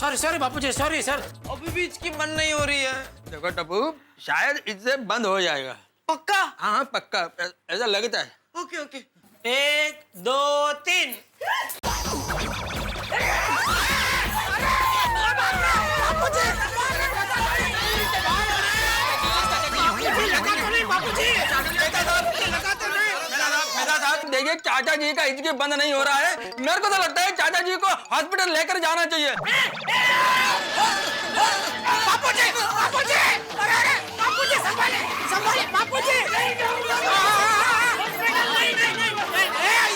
Speaker 5: सॉरी सॉरी बापूजी, सॉरी सर।
Speaker 7: अभी भी इसकी मन नहीं हो रही है। देखो टप्पू, शायद इससे बंद हो जाएगा।
Speaker 5: पक्का?
Speaker 7: हाँ पक्का, ऐसा लगता है।
Speaker 5: Okay okay. 1 2 3।
Speaker 7: देखिए चाचा जी का हिचकी बंद नहीं हो रहा है। मेरे को तो लगता है चाचा जी को हॉस्पिटल लेकर जाना चाहिए।
Speaker 5: बापूजी, बापूजी, अरे बापूजी संभाले, संभाले बापूजी।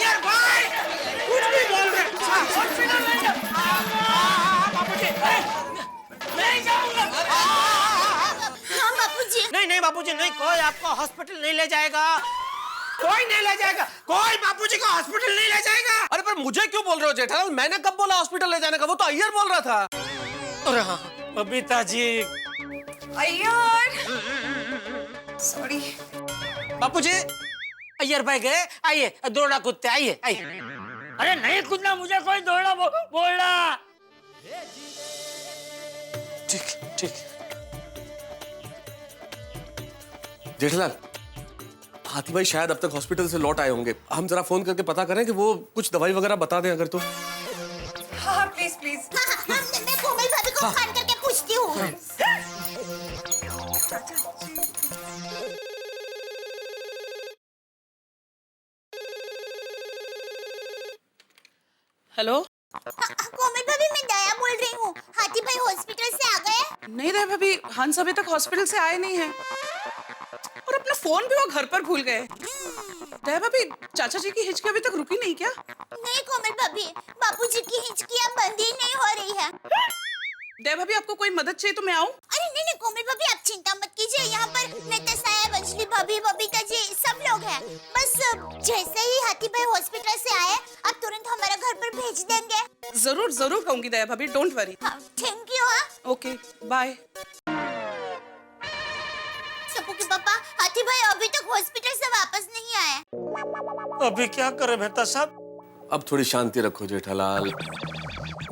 Speaker 5: यार भाई, कुछ भी बोल रहे। बापूजी, नहीं जाऊंगा।
Speaker 6: हाँ बापूजी।
Speaker 5: नहीं नहीं बापूजी नहीं, कोई आपको हॉस्पिटल नहीं ले जाएगा, कोई नहीं ले जाएगा, कोई बापूजी को हॉस्पिटल नहीं ले जाएगा।
Speaker 3: अरे पर मुझे क्यों बोल रहे हो जेठालाल? मैंने कब बोला हॉस्पिटल ले जाने का? वो तो अय्यर बोल रहा था।
Speaker 5: अरे हाँ बबीता जी।
Speaker 8: अय्यर, सॉरी।
Speaker 5: बापूजी, अय्यर भाई गए, आइए दौड़ा कुत्ते, आइए आइए।
Speaker 1: अरे नहीं कूदना, मुझे कोई दौड़ा बोल रहा।
Speaker 3: ठीक ठीक। जेठालाल, हाथी भाई शायद अब तक हॉस्पिटल से लौट आए होंगे। हम जरा फोन करके पता करें कि वो कुछ दवाई वगैरह बता दें अगर तो।
Speaker 8: हाँ प्लीज प्लीज।
Speaker 6: हाँ, मैं कोमल भाभी को फोन करके पूछती हूँ।
Speaker 9: हेलो,
Speaker 6: कोमल भाभी, मैं दया बोल रही हूँ। हाथी भाई हॉस्पिटल से आ गए?
Speaker 9: नहीं रहे भाभी, हंस अभी तक हॉस्पिटल से आए नहीं हैं और अपना फोन भी वो घर पर भूल गए। दया भाभी, चाचा जी की हिचकी अभी तक रुकी नहीं क्या?
Speaker 6: नहीं कोमल भाभी, बापूजी की हिचकियाँ बंद ही नहीं हो रही है।
Speaker 9: दया भाभी, आपको कोई मदद चाहिए तो मैं आऊँ?
Speaker 6: अरे नहीं नहीं कोमल भाभी, आप चिंता मत कीजिए। यहाँ पर नेता साहब, अंजलि भाभी, बबीता जी सब लोग हैं। बस जैसे ही हाथी भाई हॉस्पिटल से आए, आप तुरंत हमारा घर पर भेज देंगे।
Speaker 9: जरूर जरूर कहूंगी दया भाभी, डोंट वरी।
Speaker 6: हाँ, थैंक यू। हाँ
Speaker 9: ओके, बाय।
Speaker 6: सबू के पापा, हाथी भाई अभी तक हॉस्पिटल से वापस नहीं आए।
Speaker 5: अभी क्या करे मेहता साहब?
Speaker 3: अब थोड़ी शांति रखो जेठालाल।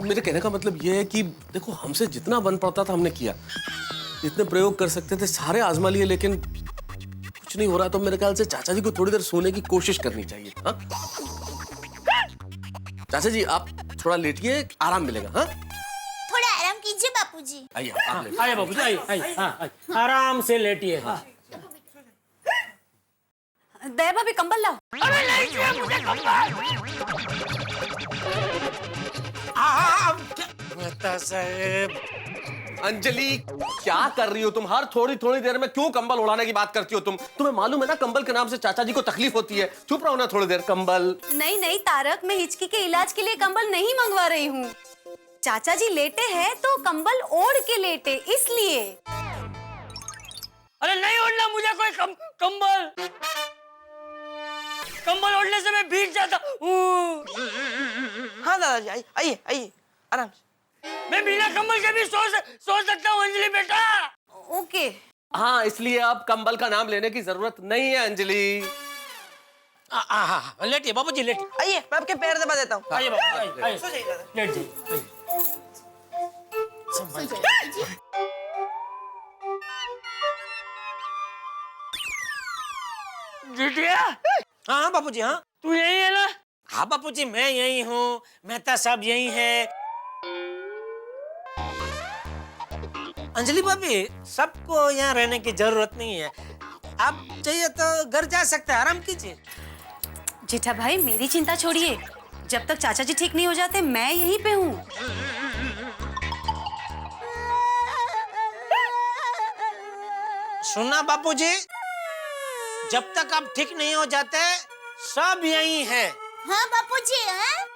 Speaker 3: मेरे कहने का मतलब ये है कि देखो, हमसे जितना बन पड़ता था हमने किया, जितने प्रयोग कर सकते थे सारे आजमा लिए, लेकिन कुछ नहीं हो रहा। तो मेरे ख्याल से चाचा जी को थोड़ी देर सोने की कोशिश करनी चाहिए। हाँ चाचा जी, आप थोड़ा लेटिए, आराम मिलेगा। हाँ
Speaker 6: थोड़ा आराम कीजिए बापूजी।
Speaker 3: आइए आप लेटिए।
Speaker 5: आइए बापूजी, आइए आइए। हाँ आइए, आराम से लेटिए। हाँ।
Speaker 4: दया भाभी कंबल लाओ।
Speaker 1: अरे नहीं चाहिए मुझे कंबल।
Speaker 5: मेहता साहब,
Speaker 3: अंजलि, क्या कर रही हो तुम? हर थोड़ी थोड़ी देर में क्यों कंबल उड़ाने की बात करती हो तुम? तुम्हें मालूम है ना कंबल के नाम से चाचा जी को तकलीफ होती है। चुप रहो ना थोड़ी देर। कंबल
Speaker 4: नहीं नहीं तारक, मैं हिचकी के इलाज के लिए कंबल नहीं मंगवा रही हूँ। चाचा जी लेटे हैं तो कंबल ओढ़ के लेटे, इसलिए।
Speaker 1: अरे नहीं ओढ़ना मुझे कोई कंबल। कंबल ओढ़ने से मैं भीग जाता हूँ।
Speaker 9: हाँ दादाजी, आइए आइए आइए, आराम से।
Speaker 1: मैं बिना कंबल के भी सो सकता हूँ अंजलि बेटा।
Speaker 4: ओके।
Speaker 3: हाँ, इसलिए अब कंबल का नाम लेने की जरूरत नहीं है अंजलि।
Speaker 5: लेटिए बापूजी, लेटिए।
Speaker 9: आइए, मैं आपके पैर दबा देता हूँ।
Speaker 5: आइए बापूजी, आइए आइए।
Speaker 9: सो जाइए दादा।
Speaker 5: लेट जाइए।
Speaker 1: जिटिया,
Speaker 5: हाँ हाँ बापूजी, हाँ
Speaker 1: तू यही है ना?
Speaker 5: हाँ बापूजी, मैं यही हूँ, मेहता साहब यही है। अंजलि भाभी, सबको यहाँ रहने की जरूरत नहीं है। आप चाहिए तो घर जा सकते हैं, आराम कीजिए।
Speaker 4: जेठा भाई, मेरी चिंता छोड़िए। जब तक चाचा जी ठीक नहीं हो जाते, मैं यहीं पे हूँ।
Speaker 5: सुना बापूजी, जब तक आप ठीक नहीं हो जाते, सब यही है।
Speaker 6: हाँ बापूजी। हाँ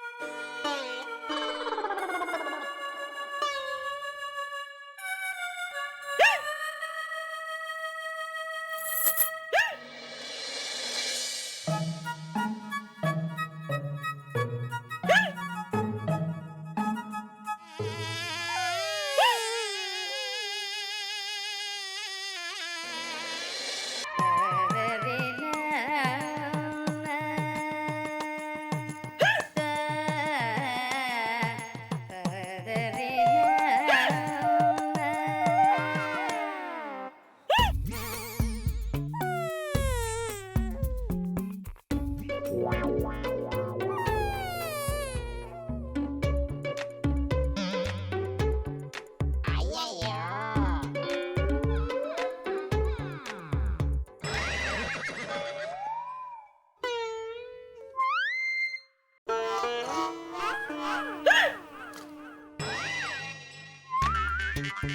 Speaker 5: क्या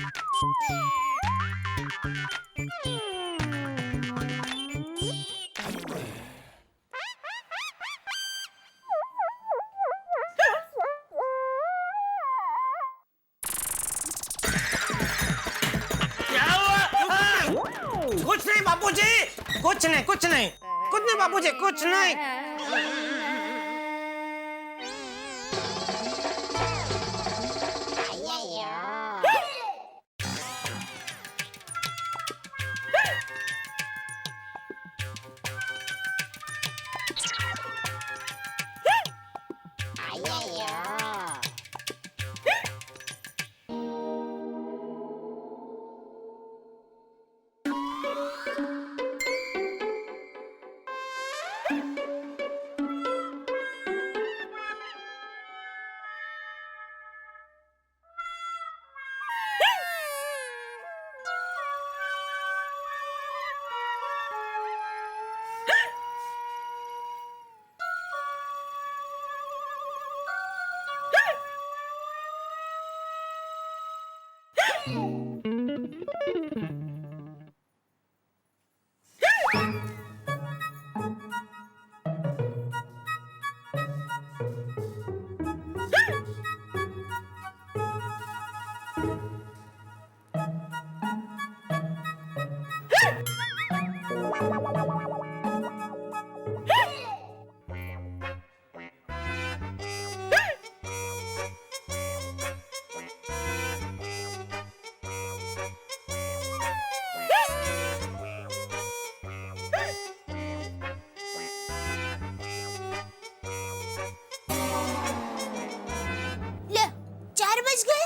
Speaker 5: हुआ? कुछ नहीं बापूजी, कुछ नहीं, कुछ नहीं, कुछ नहीं बापूजी, कुछ नहीं।
Speaker 6: ले 4 बज गए।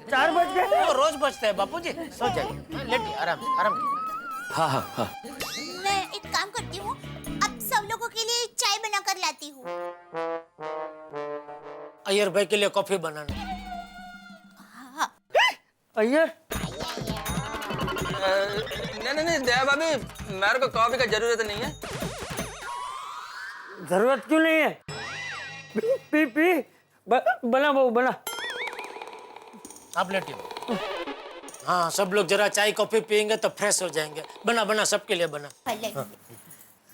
Speaker 5: 4 बज गए? वो रोज बजते हैं बापूजी। सो जाइए, लेटिए, आराम से, आराम कीजिए।
Speaker 3: हाँ हाँ हाँ।
Speaker 6: मैं एक काम करती हूँ, अब सब लोगों के लिए चाय बनाकर लाती हूँ।
Speaker 5: अय्यर भाई के लिए कॉफी बनाना।
Speaker 6: हाँ।
Speaker 5: अय्यर?
Speaker 7: नहीं दया भाभी, मेरे को कॉफी का जरूरत नहीं है।
Speaker 5: जरूरत क्यों नहीं है? पी पी, बना बहू बना। आप लेटिए। हाँ, सब लोग जरा चाय कॉफी पियेंगे तो फ्रेश हो जाएंगे। बना बना, सबके लिए बना।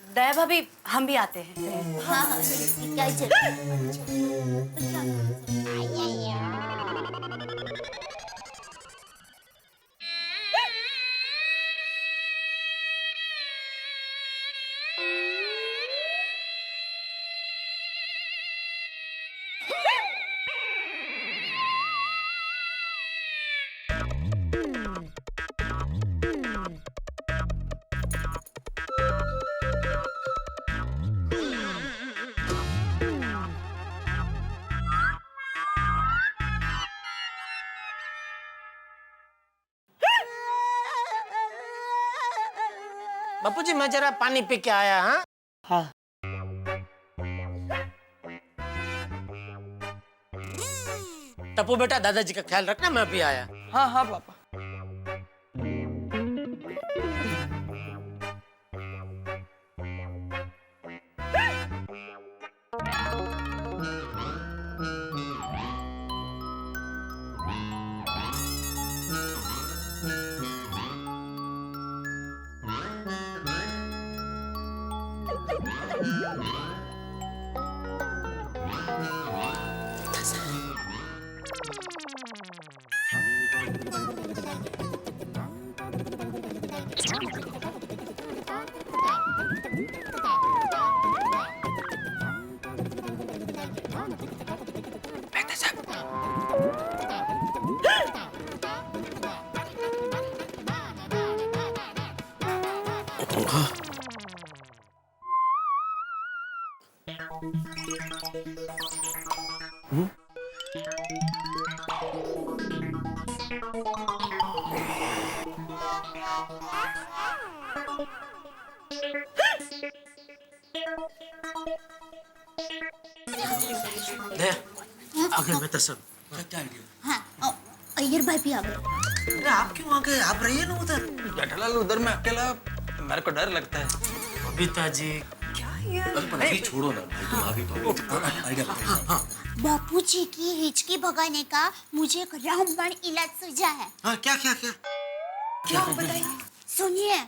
Speaker 4: दया भाभी हम भी आते हैं।
Speaker 6: हाँ हाँ, क्या
Speaker 5: बापूजी, मैं जरा पानी पी के आया। हाँ हाँ। टप्पू बेटा, दादाजी का ख्याल रखना, मैं भी आया।
Speaker 9: हाँ हाँ पापा।
Speaker 5: आगे बेटा सब क्या आइडिया?
Speaker 6: हाँ, अय्यर भाई भी आ गए।
Speaker 5: अरे आप क्यों आ गए? आप रहिए ना उधर।
Speaker 7: जेठालाल उधर में अकेला, मेरे को डर लगता है।
Speaker 5: बबीता जी,
Speaker 8: क्या यार?
Speaker 3: अभी छोड़ो ना भाई, तुम आगे तो आइडिया।
Speaker 5: हाँ,
Speaker 6: बापूजी की हिचकी भगाने का मुझे एक रामबाण इलाज सूझा है।
Speaker 5: हाँ, क्या क्या क्या?
Speaker 8: क्या बताइए?
Speaker 6: सुनिए।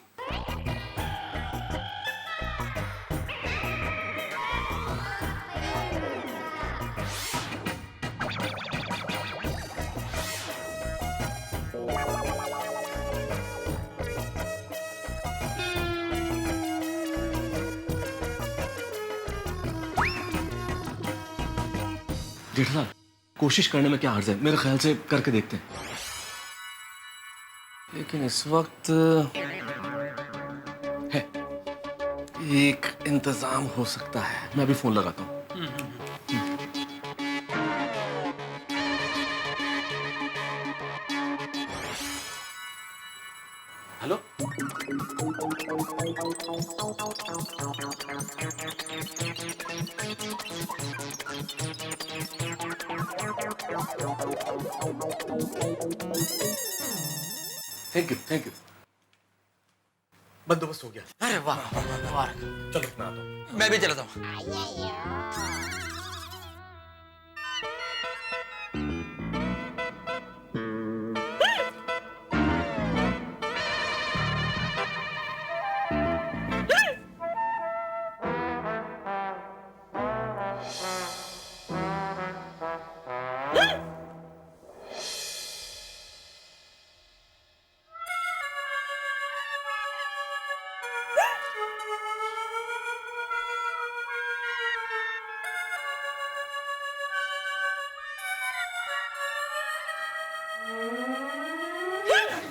Speaker 3: जेठालाल, कोशिश करने में क्या हर्ज है? मेरे ख्याल से करके देखते हैं। लेकिन इस वक्त है एक इंतजाम हो सकता है। मैं अभी फोन लगाता हूँ। Hello, thank you. बंदोबस्त हो गया।
Speaker 5: अरे वाह, वाह।
Speaker 3: चलो मैं आता हूँ।
Speaker 7: मैं भी चलता हूँ।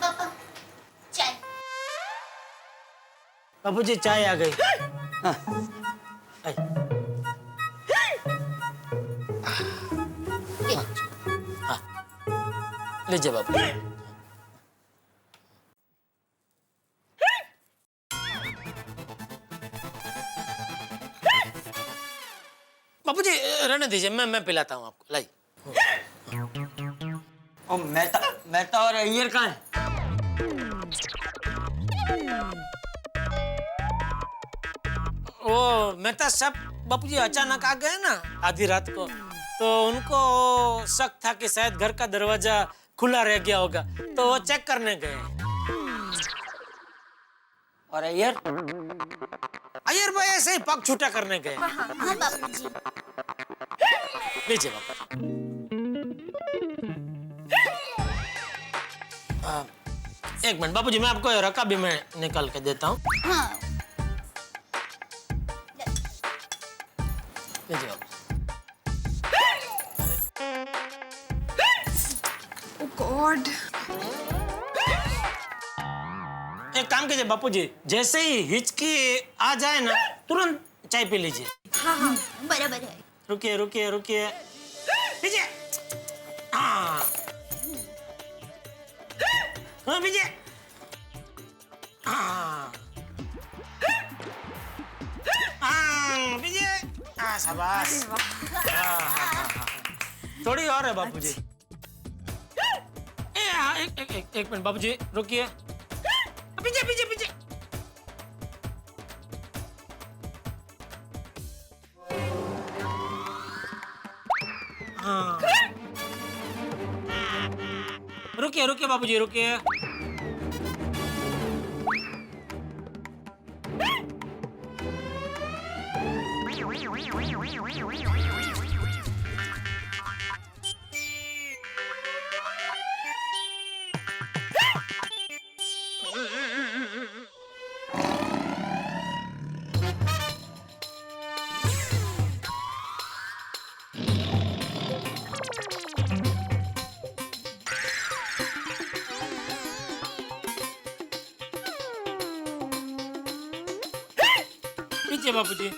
Speaker 6: पापा, चाय।
Speaker 5: बापूजी चाय आ गई। हाँ। आई। हाँ। लीजिए बापू। बापूजी रहने दीजिए, मैं पिलाता हूँ आपको। लाई।
Speaker 1: और मेहता और अय्यर कहाँ है?
Speaker 5: वो मेहता साहब बापूजी अचानक आ गए ना आधी रात को, तो उनको शक था कि शायद घर का दरवाजा खुला रह गया होगा, तो वो चेक करने गए।
Speaker 1: और अय्यर?
Speaker 5: अय्यर भाई ऐसे ही पग छूटा करने गए।
Speaker 6: हाँ बापूजी।
Speaker 5: लीजिए बापू। एक मिनट बापूजी, मैं आपको रका भी मैं निकाल के देता हूँ।
Speaker 6: हाँ।
Speaker 5: लीजिए बापू।
Speaker 8: Oh God!
Speaker 5: एक काम कीजिए बापूजी, जैसे ही हिचकी आ जाए ना तुरंत चाय पी लीजिए।
Speaker 6: हाँ, बराबर है।
Speaker 5: रुकिए रुकिए रुकिए, पीजिए। हाँ हाँ, पीजिए। हाँ हाँ, पीजिए। हाँ, शाबाश। हाँ। थोड़ी और है बापूजी। एक मिनट बापूजी, रुकिए। पीजिए पीजिए पीजिए। हाँ, रुकिए रुकिए बापूजी, रुकिए। पीछे बापूजी।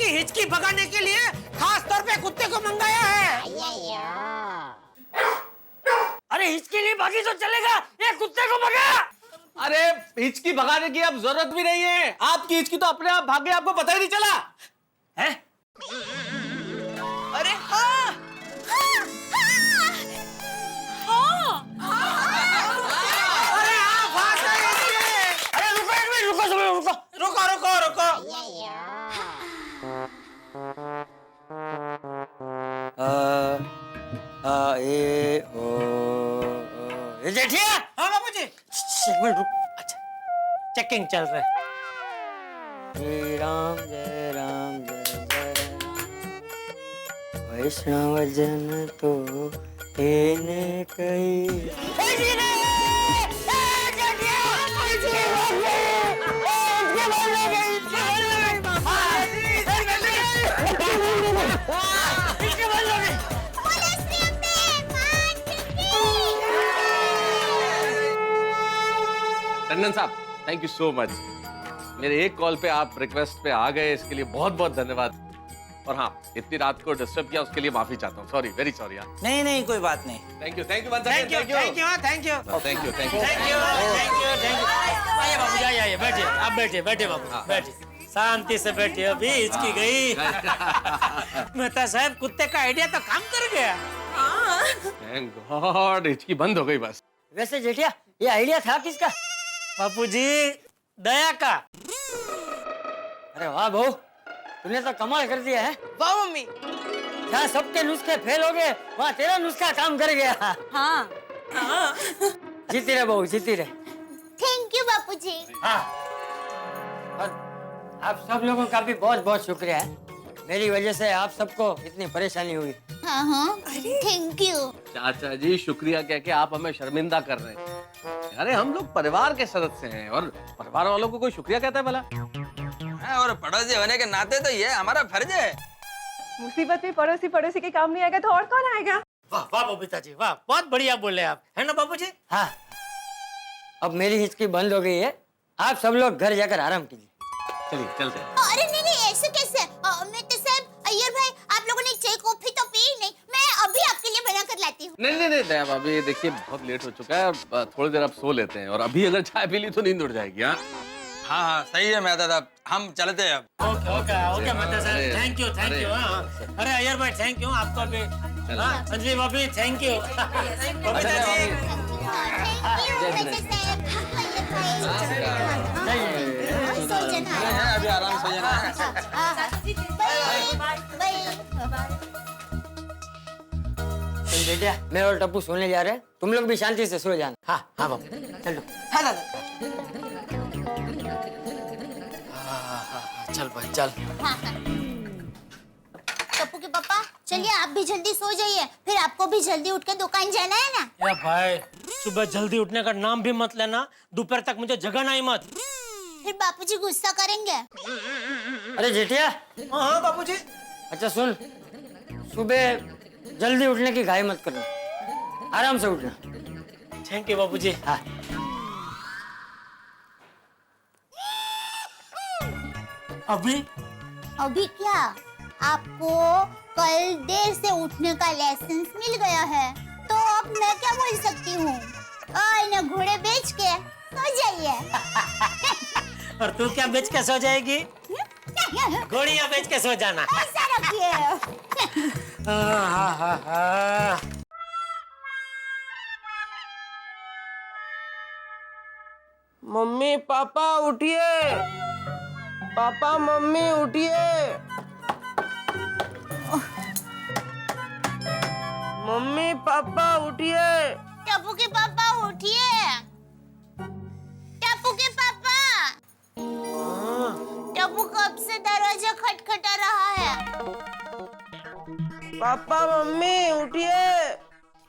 Speaker 5: की हिचकी भगाने के लिए खास तौर पे कुत्ते को मंगाया है।
Speaker 1: अरे हिचकी नहीं भागी तो चलेगा, ये कुत्ते को भगा।
Speaker 3: अरे हिचकी भगाने की अब जरूरत भी नहीं है, आपकी हिचकी तो अपने आप भाग गई, आपको पता ही नहीं चला
Speaker 1: है?
Speaker 9: अरे हाँ
Speaker 5: अरे हाँ, फांस है इसके।
Speaker 1: अरे रुको एक मिनट, रुको सब लोग, रुको।
Speaker 5: रुको रुको रुको।
Speaker 1: ये जेठिया,
Speaker 5: हाँ बाबूजी।
Speaker 1: एक मिनट रुक। अच्छा,
Speaker 5: चेकिंग चल रहा है।
Speaker 1: जय राम जय राम जय जय राम। वैष्णव जन तो तेने कही।
Speaker 3: टंडन साहब, थैंक यू सो मच। मेरे एक कॉल पे आप रिक्वेस्ट पे आ गए, इसके लिए बहुत बहुत धन्यवाद। और हाँ, इतनी रात को डिस्टर्ब किया उसके लिए माफी चाहता हूँ, सॉरी, वेरी सॉरी।
Speaker 5: नहीं नहीं कोई बात नहीं।
Speaker 3: Thank you, thank you,
Speaker 5: thank you thank you thank you
Speaker 3: thank you, thank you,
Speaker 5: thank you thank you. आइए बाबू, आइए बैठिए, आप बैठिए, बैठिए बाबू, बैठिए, शांति से बैठिए। अभी हिचकी गई। मेहता साहब, कुत्ते का आइडिया तो काम कर गया।
Speaker 3: थैंक गॉड, हिचकी बंद हो गई बस।
Speaker 1: वैसे जेठिया, ये आइडिया था किसका?
Speaker 5: बापूजी, दया का।
Speaker 1: अरे वाह बहू, तूने तो कमाल कर दिया है।
Speaker 9: वाह मम्मी।
Speaker 1: जहाँ सबके नुस्खे फेल हो गए, वहाँ तेरा नुस्खा काम कर गया।
Speaker 4: हाँ
Speaker 1: जीती रहे बहू, जीती रहे।
Speaker 6: थैंक यू बापूजी।
Speaker 1: हाँ, और आप सब लोगों का भी बहुत बहुत शुक्रिया है। मेरी वजह से आप सबको इतनी परेशानी हुई।
Speaker 6: हाँ हाँ, थैंक यू।
Speaker 3: चाचा जी, शुक्रिया कह के आप हमें शर्मिंदा कर रहे हैं। अरे हम लोग परिवार के सदस्य हैं, और परिवार वालों को कोई शुक्रिया कहता है भला?
Speaker 7: और पड़ोसी होने के नाते तो ये हमारा फर्ज है।
Speaker 8: मुसीबत में पड़ोसी पड़ोसी के काम नहीं आएगा तो और कौन आएगा?
Speaker 5: वाह वाह बबीता जी, वाह, बहुत बढ़िया बोले आप, है ना बापूजी?
Speaker 1: हाँ, अब मेरी हिचकी बंद हो गई है। आप सब लोग घर जाकर आराम कीजिए।
Speaker 3: चलिए चलते हैं।
Speaker 6: अरे नहीं नहीं, ऐसे कैसे? मेहता साहब, अय्यर भाई, आप लोगों ने चाय कॉफी तो पी नहीं, मैं अभी आपके लिए बना कर लाती हूँ।
Speaker 3: नहीं नहीं नहीं दया भाभी, देखिए बहुत लेट हो चुका है, अब थोड़ी देर आप सो लेते हैं, और अभी अगर चाय पी ली तो नींद उड़ जाएगी। हाँ
Speaker 7: हाँ हाँ, सही है मेहता साहब, हम चलते हैं अब।
Speaker 5: ओके ओके ओके मेहता साहब,
Speaker 3: अरे,
Speaker 5: थैंक यू थैंक यू। हाँ, अरे अय्यर भाई, थैंक यू आपका भी। हाँ, अंजलि भाभी, थैंक यू। बबीता जी,
Speaker 7: अभी आराम से जाना।
Speaker 1: तुम बेटिया, मैं और टप्पू सोने जा रहे हैं, तुम लोग भी शांति से सो जाना। हाँ हाँ बाबू, चलो।
Speaker 9: हाँ दादा।
Speaker 5: चल भाई चल।
Speaker 6: टप्पू के पापा, चलिए आप भी जल्दी सो जाइए, फिर आपको भी जल्दी उठ के दुकान जाना है ना।
Speaker 5: या भाई, सुबह जल्दी उठने का नाम भी मत लेना, दोपहर तक मुझे जगाना ही मत।
Speaker 6: फिर बापूजी गुस्सा करेंगे।
Speaker 1: अरे जेठिया।
Speaker 5: हाँ बापूजी।
Speaker 1: अच्छा सुन, सुबह जल्दी उठने की घाई मत करना, आराम से उठना।
Speaker 5: थैंक यू बापूजी।
Speaker 1: हाँ।
Speaker 5: अभी
Speaker 6: अभी क्या? आपको कल देर से उठने का लाइसेंस मिल गया है, तो अब मैं क्या बोल सकती हूँ? ना घोड़े बेच के सो जाइए।
Speaker 5: और तू क्या बेच के सो जाएगी? घोड़ियाँ बेच के सो जाना।
Speaker 6: ऐसा रखिए।
Speaker 9: मम्मी पापा उठिए, पापा मम्मी उठिए, मम्मी पापा उठिए।
Speaker 6: टप्पू के पापा उठिए। टप्पू के पापा। टप्पू कब से दरवाजा खटखटा रहा है?
Speaker 9: पापा मम्मी उठिए।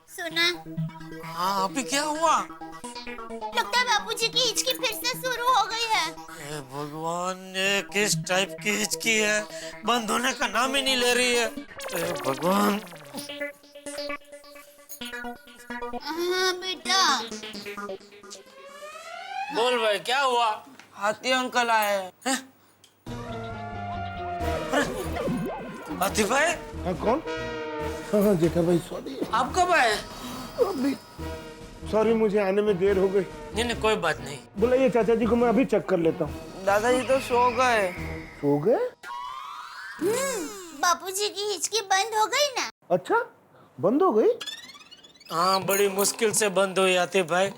Speaker 6: सुना?
Speaker 5: हाँ, अभी क्या हुआ?
Speaker 6: लगता है बापूजी की हिचकी फिर से शुरू हो गई है।
Speaker 5: हे भगवान, ये किस टाइप की हिचकी है? बंद होने का नाम ही नहीं ले रही है। हे भगवान।
Speaker 6: हाँ बेटा।
Speaker 5: बोल भाई, क्या हुआ?
Speaker 9: हाथी अंकल आए।
Speaker 5: अरे आतिफ भाई।
Speaker 10: हाँ कौन? हाँ जेठा भाई सॉरी।
Speaker 5: आप कब आए?
Speaker 10: अभी सॉरी मुझे आने में देर हो गई।
Speaker 5: नहीं कोई बात नहीं।
Speaker 10: बुलाइए चाचा जी को, मैं अभी चेक कर लेता हूँ।
Speaker 9: दादाजी तो सो गए।
Speaker 10: सो गए?
Speaker 6: बापूजी की हिचकी बंद हो गई ना।
Speaker 10: अच्छा बंद हो गई?
Speaker 5: हाँ बड़ी मुश्किल से बंद हुई आतिफ भाई।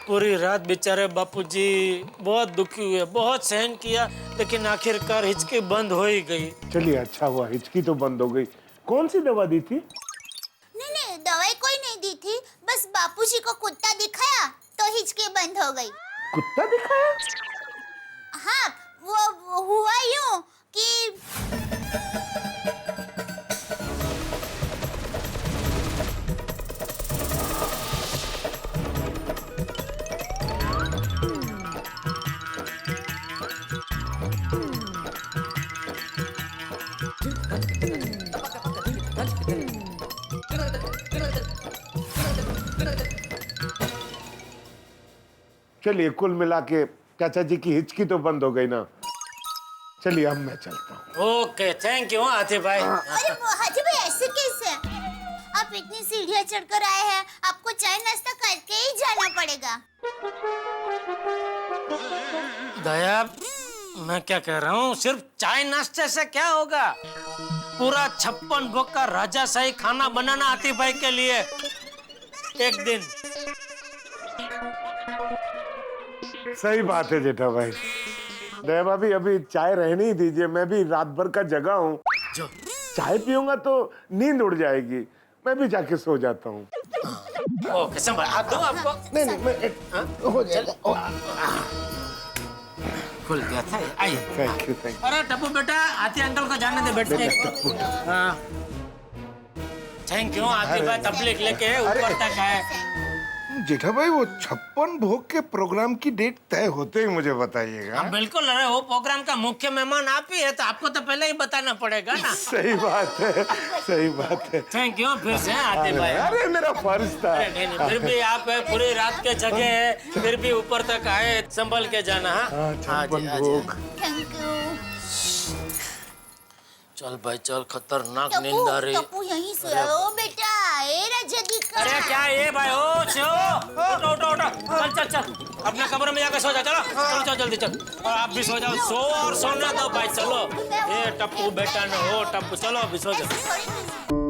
Speaker 5: पूरी रात बेचारे बापूजी बहुत दुखी हुए, बहुत सहन किया, लेकिन आखिरकार हिचकी बंद हो ही गई।
Speaker 10: चलिए अच्छा हुआ, हिचकी तो बंद हो गई। कौन सी दवा दी थी?
Speaker 6: नहीं दवाई कोई नहीं दी थी, बस बापूजी को कुत्ता दिखाया तो हिचकी बंद हो गई।
Speaker 10: कुत्ता दिखाया?
Speaker 6: हाँ वो हुआ यूं कि
Speaker 10: चलिए कुल मिला के चाचा जी की हिचकी तो बंद हो गई ना। चलिए अब मैं चलता हूँ।
Speaker 5: ओके थैंक यू आतिफ भाई।
Speaker 6: अरे हाजी भाई ऐसे कैसे? आप इतनी सीढ़ियाँ चढ़कर आए हैं, आपको चाय नाश्ता करके ही जाना पड़ेगा।
Speaker 5: दया मैं क्या कह रहा हूँ, सिर्फ चाय नाश्ते से क्या होगा? पूरा 56 भोग का राजाशाही खाना बनाना आतिफ भाई के लिए एक दिन।
Speaker 10: सही बात है जेठा भाई। दया भाभी अभी चाय रहने ही दीजिए, मैं भी रात भर का जगा हूँ। चाय पीऊंगा तो नींद उड़ जाएगी, मैं भी जाके सो जाता हूँ।
Speaker 5: ओके संभाल, आप दो आपको।
Speaker 10: नहीं मैं हो जाएगा।
Speaker 5: खुल गया था, आइए।
Speaker 10: Thank you.
Speaker 5: अरे टप्पू बेटा आती अंकल को जाने दे, बैठ के। हाँ थैंक यू आती भाई, तबलीग लेके ऊपर तक आए।
Speaker 10: जेठा भाई वो 56 भोग के प्रोग्राम की डेट तय होते ही मुझे बताइएगा।
Speaker 5: बिल्कुल, अरे वो प्रोग्राम का मुख्य मेहमान आप ही है, तो आपको तो पहले ही बताना पड़ेगा ना।
Speaker 10: सही बात है, सही बात है।
Speaker 5: थैंक यू फिर से आते भाई।
Speaker 10: अरे मेरा फर्ज था।
Speaker 5: नहीं, फिर भी आप पूरी रात के जगह है, फिर भी ऊपर तक आए, संभल के जाना। हाँ
Speaker 10: 56 भोग।
Speaker 6: Thank you.
Speaker 5: चल भाई चल, खतरनाक नींद आ रही।
Speaker 6: टप्पू यहीं सोओ बेटा, ए रजदी का।
Speaker 5: अरे क्या ये भाई, ओ उठो उठो उठो, चल अपने कमरे में जाकर सो जा। चलो जल्दी चल, और आप भी सो जाओ। सो और सोना दो भाई, चलो। ये टप्पू बेटा न हो, टप्पू चलो अभी सो जाओ।